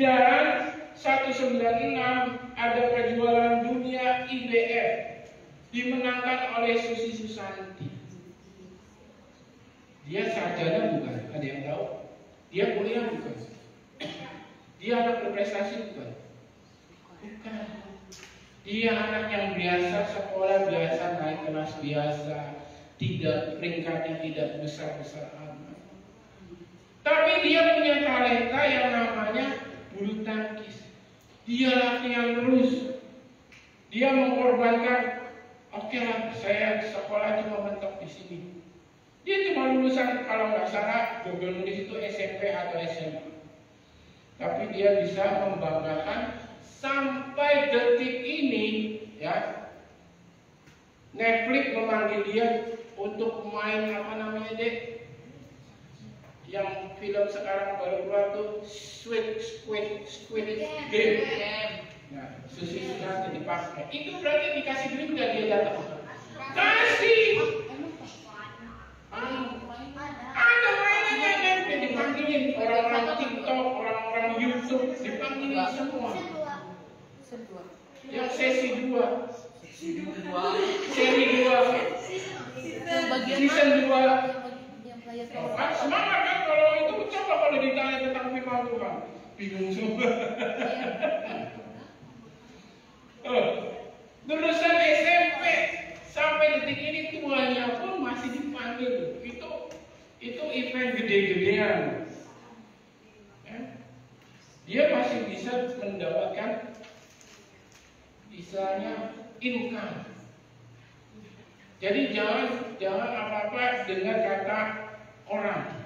Dan 196 ada kejuaraan dunia IBF dimenangkan oleh Susi Susanti. Dia sarjana bukan? Ada yang tahu? Dia kuliah bukan? Dia anak berprestasi bukan? Bukan. Dia anak yang biasa, sekolah biasa, naik kelas biasa, tidak peringkatnya tidak besar-besar amat. Tapi dia punya talenta yang namanya bulu tangkis. Dia latihan terus. Dia mengorbankan. Oke lah, saya sekolah cuma mentok di sini. Dia cuma lulusan kalau nggak salah Google nulis itu SMP atau SMA. Tapi dia bisa membanggakan sampai detik ini, ya. Netflix memanggil dia untuk main apa namanya deh? Yang film sekarang baru keluar tuh Squid Game. Nah, susi sudah dipakai. Itu berarti dikasih duit nggak dia datang? Kasih. Ada mainannya kan, dipanggilin orang-orang TikTok, orang-orang YouTube, dipanggilin semua. Yang sesi 2, seri 2, season 2. Kan semangat kan kalau itu, coba kalau ditanya tentang firman Tuhan, bingung semua. Lulusan SMP sampai detik ini tuanya pun masih dipanggil. Itu event gede-gedean. Dia masih bisa mendapatkan istilahnya income. Jadi jangan apa-apa dengan kata orang.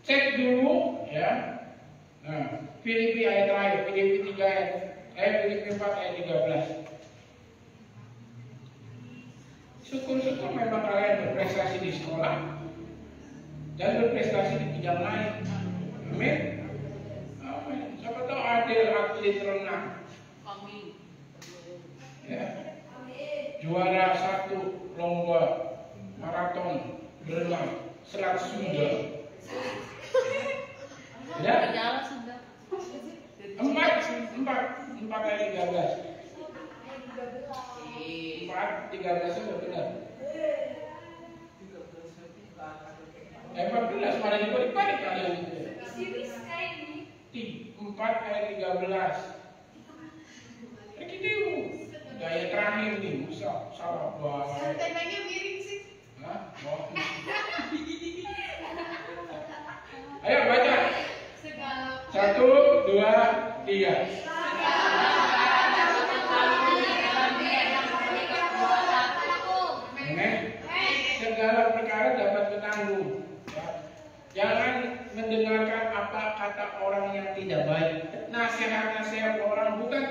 Cek dulu ya. Nah, Filipi ayat terakhir, Filipi 4 ayat 13. Syukur-syukur memang kalian berprestasi di sekolah dan berprestasi di bidang lain. Amin. Amin. Siapa tahu ada atlet renang. Amin. Ya. Juara 1 lomba maraton berenang Selat Sunda. Ya. 4 ayat 13. 4:13 sudah benar. 14 malah dibalik-balik kalian itu. 4 ayat 13. Gitu. Gaya terakhir nih, salah banget. Temanya miring sih. Hah? Oh. Ayo baca. 1, 2, 3. Segala perkara dapat menanggung. Jangan mendengarkan apa kata orang yang tidak baik. Nasihat-nasihat orang, bukan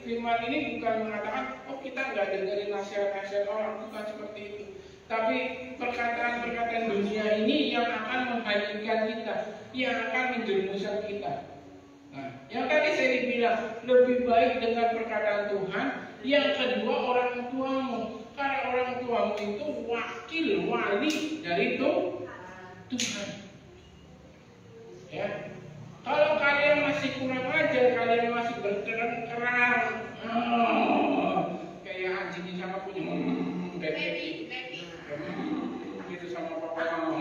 firman ini bukan mengatakan oh kita nggak dengerin nasihat-nasihat orang, bukan seperti itu. Tapi perkataan-perkataan dunia ini yang akan menghanyutkan kita, yang akan menjerumuskan kita. Nah, yang tadi saya bilang lebih baik dengan perkataan Tuhan. Yang kedua orang tuamu. Karena orang tuamu itu wakil wali dari Tuhan. Ya. Kalau kalian masih kurang ajar, kalian masih berkeran-keran, kayak anjing sama kucing, baby, gitu sama papa mama.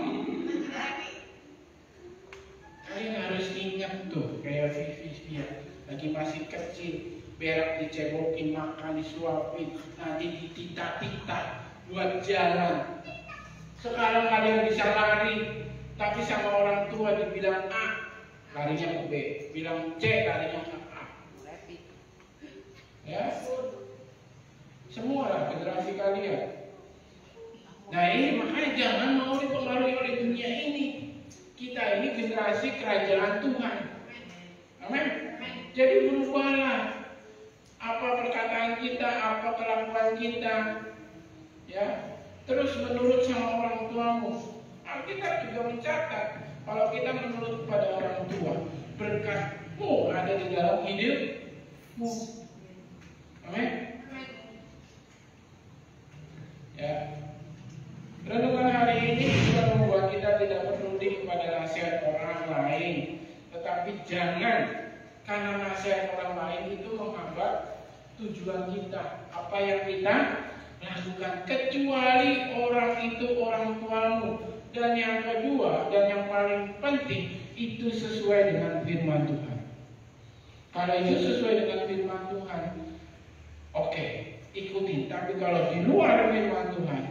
Kalian harus ingat tuh, kayak Vivi lagi masih kecil. Berak dicebokin, makan disuapin, nanti ditita-tita buat jalan. Sekarang kalian bisa lari, tapi sama orang tua dibilang A, larinya ke B, bilang C, larinya ke A. Ya, semua lah generasi kalian. Nah ini makanya jangan mau dipengaruhi oleh dunia ini. Kita ini generasi kerajaan Tuhan. Amin. Jadi berubahlah. Apa perkataan kita, apa kelakuan kita, ya, terus menurut sama orang tuamu. Alkitab juga mencatat kalau kita menurut kepada orang tua, berkatmu ada di dalam hidupmu. Amin. Ya, renungan hari ini juga membuat kita tidak peduli kepada nasihat orang lain, tetapi jangan karena nasihat orang lain itu menghambat tujuan kita, apa yang kita lakukan, kecuali orang itu orang tuamu. Dan yang kedua dan yang paling penting itu sesuai dengan firman Tuhan. Kalau itu sesuai dengan firman Tuhan, oke, ikutin. Tapi kalau di luar firman Tuhan,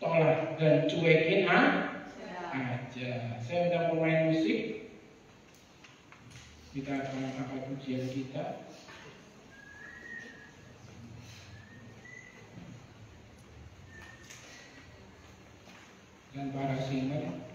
tolak dan cuekin aja. Saya udah pemain musik. Kita akan angkat pujian kita. Dan para singer.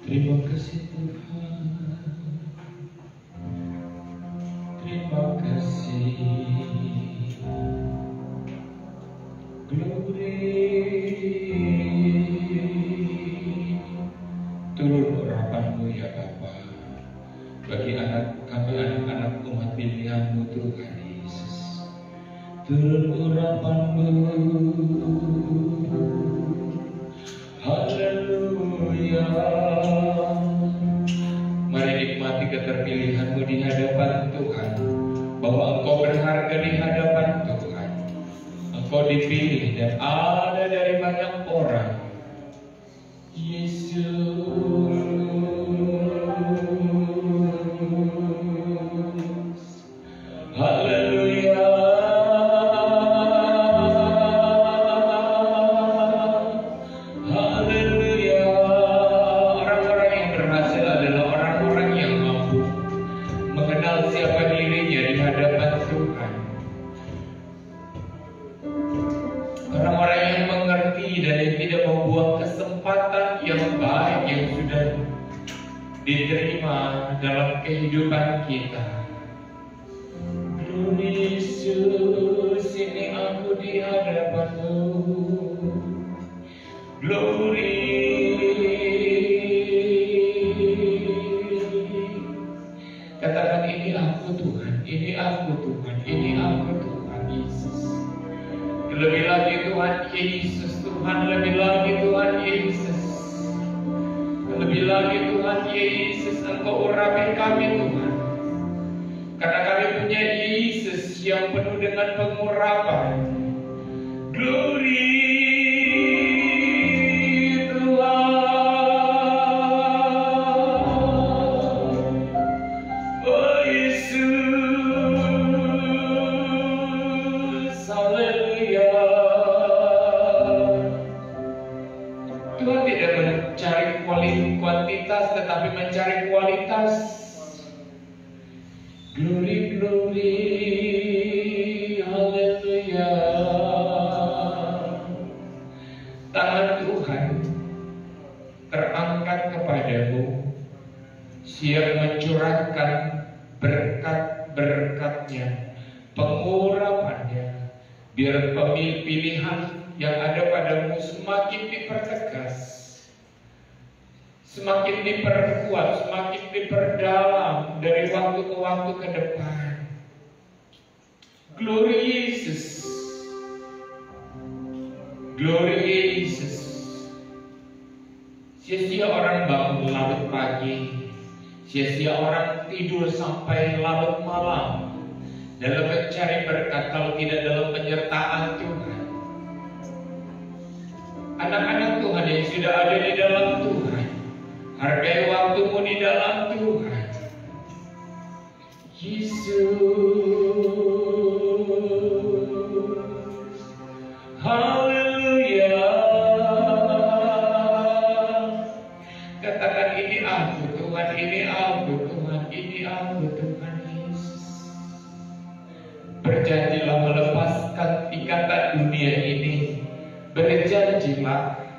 Terima kasih Tuhan, terima kasih. Glory, turun urapan-Mu ya Bapa, bagi kami anak-anak umat pilihan-Mu Tuhan Yesus. Turun urapan-Mu keterpilihanmu di hadapan Tuhan, bahwa engkau berharga di hadapan Tuhan. Engkau dipilih dan ada dari banyak orang. Yesus, haleluya. Haleluya. Orang-orang yang berhasil adalah orang-orang yang mampu mengenal siapa dirinya di hadapan Tuhan. Orang-orang yang mengerti dan yang tidak membuang kesempatan yang baik yang sudah diterima dalam kehidupan kita. Yesus, ini aku di hadapanmu. Glory. Katakan, ini aku Tuhan, ini aku Tuhan, ini aku Tuhan Yesus. Lebih lagi Tuhan Yesus, Tuhan, lebih lagi Tuhan Yesus. Lebih lagi Tuhan Yesus, Engkau urapi kami Tuhan. Karena kami punya Yesus yang penuh dengan pengurapan. Glory Tuhan. Oh Yesus, haleluya. Tuhan tidak mencari kuantitas tetapi mencari kualitas. Glory, glory, haleluya. Tangan Tuhan terangkat kepadamu, siap mencurahkan berkat-berkatnya, pengurapannya, biar pilihan yang ada padamu semakin dipertegas, semakin diperkuat, semakin diperdalam dari waktu ke waktu ke depan. Glory Yesus, glory Yesus. Sia-sia orang bangun larut pagi, sia-sia orang tidur sampai larut malam dalam mencari berkat kalau tidak dalam penyertaan Tuhan. Anak-anak Tuhan yang sudah ada di dalam Tuhan, hargai waktumu di dalam Tuhan. Yesus, haleluya. Katakan, ini aku Tuhan, ini aku Tuhan, ini aku Tuhan Yesus. Berjanjilah melepaskan ikatan dunia ini. Berjanjilah,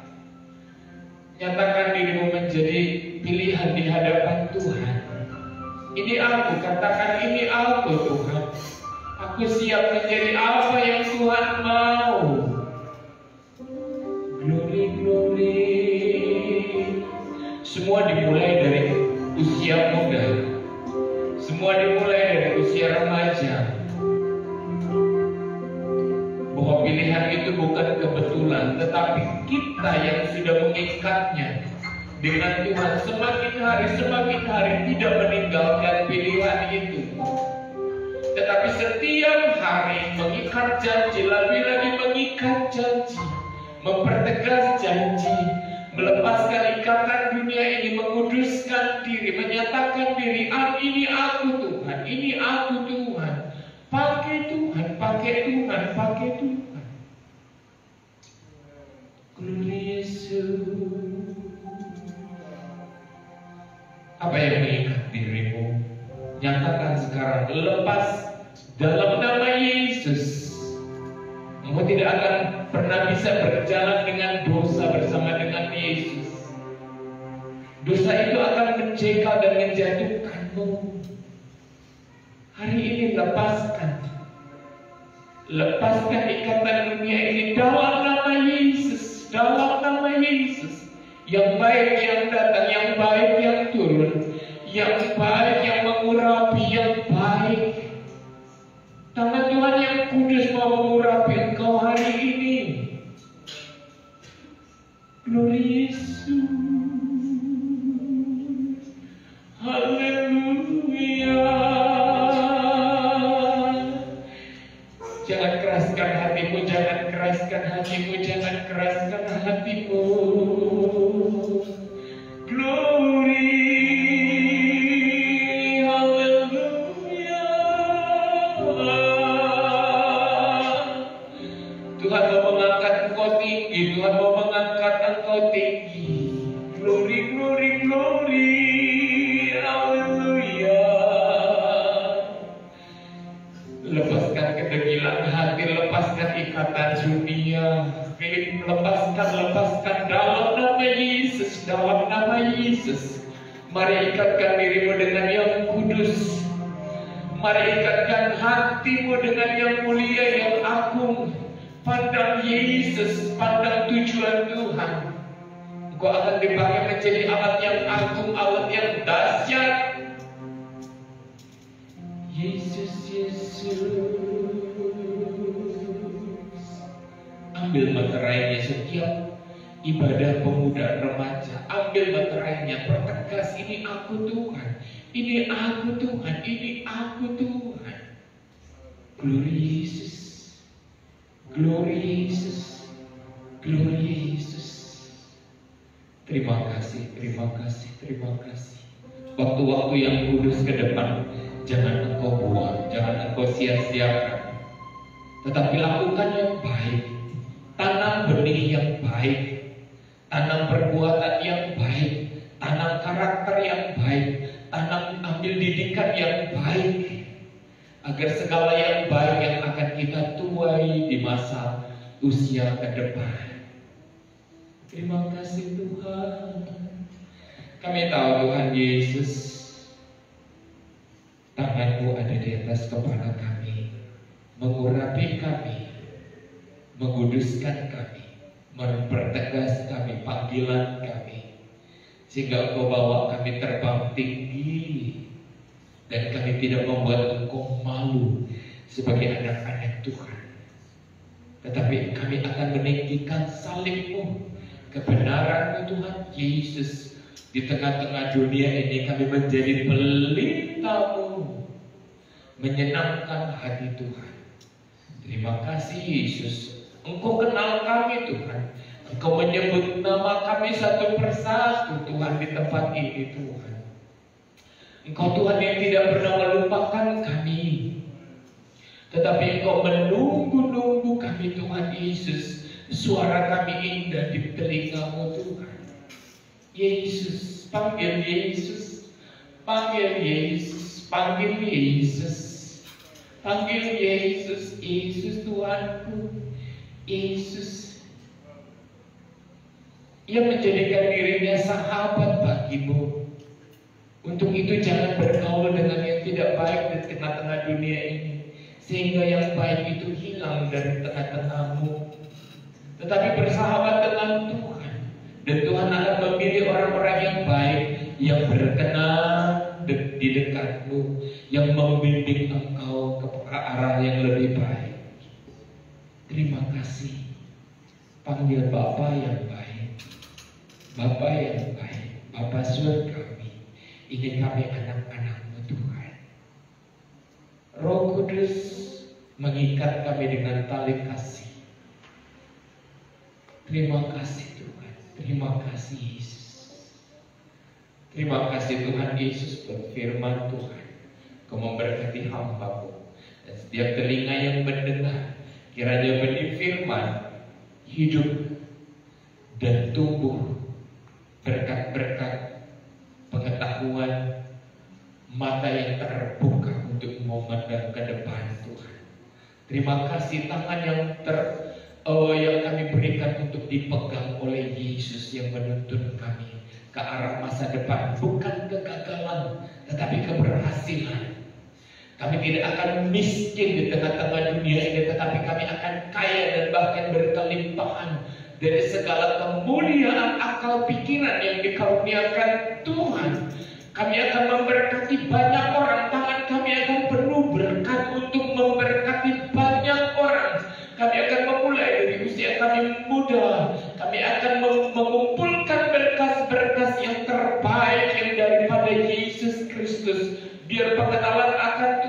nyatakan dirimu menjadi pilihan di hadapan Tuhan. Ini aku, katakan, ini aku Tuhan. Aku siap menjadi apa yang Tuhan mau. Glory, glory. Semua dimulai dari usia muda. Semua dimulai dari usia remaja. Bahwa pilihan itu bukan kebetulan, tetapi kita yang sudah mengikatnya dengan Tuhan semakin hari tidak meninggalkan pilihan itu, tetapi setiap hari mengikat janji, lagi-lagi mengikat janji, mempertegas janji, melepaskan ikatan dunia ini, menguduskan diri, menyatakan diri, ini aku Tuhan, ini aku Tuhan. Pakai Tuhan, pakai Tuhan, pakai Tuhan. Glory Yesus. Apa yang mengikat dirimu? Nyatakan sekarang, lepas dalam nama Yesus. Kamu tidak akan pernah bisa berjalan dengan dosa bersama dengan Yesus. Dosa itu akan menjegal dan menjatuhkanmu. Hari ini lepaskan ikatan dunia ini dalam nama Yesus, dalam nama Yesus. Yang baik yang datang, yang baik yang turun, yang baik yang mengurapi, yang baik. Tangan Tuhan yang kudus mau mengurapi engkau hari ini. Glory Yesus, haleluya. Jangan keraskan hatimu, jangan keraskan hatimu, jangan keraskan hatimu. Glory, haleluya. Tuhan mau mengangkat engkau tinggi, Tuhan mau mengangkat engkau tinggi. Glory, glory, glory, haleluya. Lepaskan kedegilan hati, lepaskan ikatan dunia. Lepaskan dalam nama Yesus, dalam nama Yesus. Mari ikatkan dirimu dengan yang kudus. Mari ikatkan hatimu dengan yang mulia, yang agung. Pandang Yesus, pandang tujuan Tuhan. Engkau akan dipakai menjadi alat yang agung, alat yang dahsyat. Yesus, Yesus. Ambil materainya setiap ibadah pemuda remaja. Ambil materainya, pertegas, ini aku Tuhan. Ini aku Tuhan, ini aku Tuhan. Glory Yesus. Glory Yesus. Glory Yesus. Terima kasih, terima kasih, terima kasih. Waktu-waktu yang kudus ke depan jangan engkau buang, jangan engkau sia-siakan. Tetapi lakukan yang baik. Tanam benih yang baik, tanam perbuatan yang baik, tanam karakter yang baik, tanam ambil didikan yang baik, agar segala yang baik yang akan kita tuai di masa usia ke depan. Terima kasih Tuhan. Kami tahu Tuhan Yesus, tangan-Mu ada di atas kepala kami, mengurapi kami, menguduskan kami, mempertegas kami, panggilan kami, sehingga Engkau bawa kami terbang tinggi, dan kami tidak membuat Engkau malu sebagai anak-anak Tuhan. Tetapi kami akan meninggikan salib-Mu, kebenaran-Mu Tuhan Yesus. Di tengah-tengah dunia ini kami menjadi pelita-Mu, menyenangkan hati Tuhan. Terima kasih Yesus. Engkau kenal kami Tuhan. Engkau menyebut nama kami satu persatu Tuhan di tempat ini Tuhan. Engkau Tuhan yang tidak pernah melupakan kami. Tetapi Engkau menunggu-nunggu kami Tuhan Yesus. Suara kami indah di telinga-Mu Tuhan. Yesus, panggil Yesus. Panggil Yesus, panggil Yesus. Panggil Yesus, Yesus Tuhanku. Yesus, Ia menjadikan dirinya sahabat bagimu. Untuk itu jangan bergaul dengan yang tidak baik di tengah-tengah dunia ini, sehingga yang baik itu hilang dari tengah-tengahmu. Tetapi bersahabat dengan Tuhan, dan Tuhan akan memilih orang-orang yang baik, yang berkenan di dekatmu, yang membimbing engkau ke arah yang lebih baik. Terima kasih. Panggil Bapa yang baik, Bapa yang baik, Bapa surgawi. Ini kami anak-anak-Mu Tuhan. Roh Kudus mengikat kami dengan tali kasih. Terima kasih Tuhan. Terima kasih Yesus. Terima kasih Tuhan Yesus berfirman Tuhan. Kau memberkati hamba-Mu, dan setiap telinga yang mendengar, kiranya benih firman hidup dan tumbuh berkat-berkat pengetahuan, mata yang terbuka untuk memandang ke depan Tuhan. Terima kasih tangan yang kami berikan untuk dipegang oleh Yesus yang menuntun kami ke arah masa depan, bukan kegagalan tetapi keberhasilan. Kami tidak akan miskin di tengah-tengah dunia ini, tetapi kami akan kaya dan bahkan berkelimpahan dari segala kemuliaan akal pikiran yang dikaruniakan Tuhan. Kami akan memberkati banyak orang, tangan kami akan penuh berkat untuk memberkati banyak orang. Kami akan memulai dari usia kami muda. Kami akan mengumpulkan berkas-berkas yang terbaik yang daripada Yesus Kristus. Biar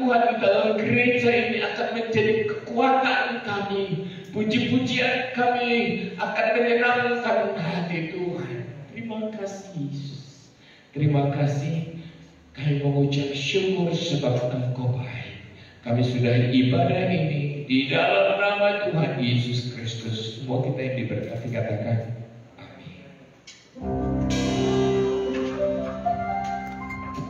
Tuhan di dalam gereja ini akan menjadi kekuatan kami. Puji-pujian kami akan menyenangkan hati Tuhan. Terima kasih Yesus. Terima kasih. Kami mengucap syukur sebab Engkau baik. Kami sudah ibadah ini di dalam nama Tuhan Yesus Kristus. Semua kita yang diberkati katakan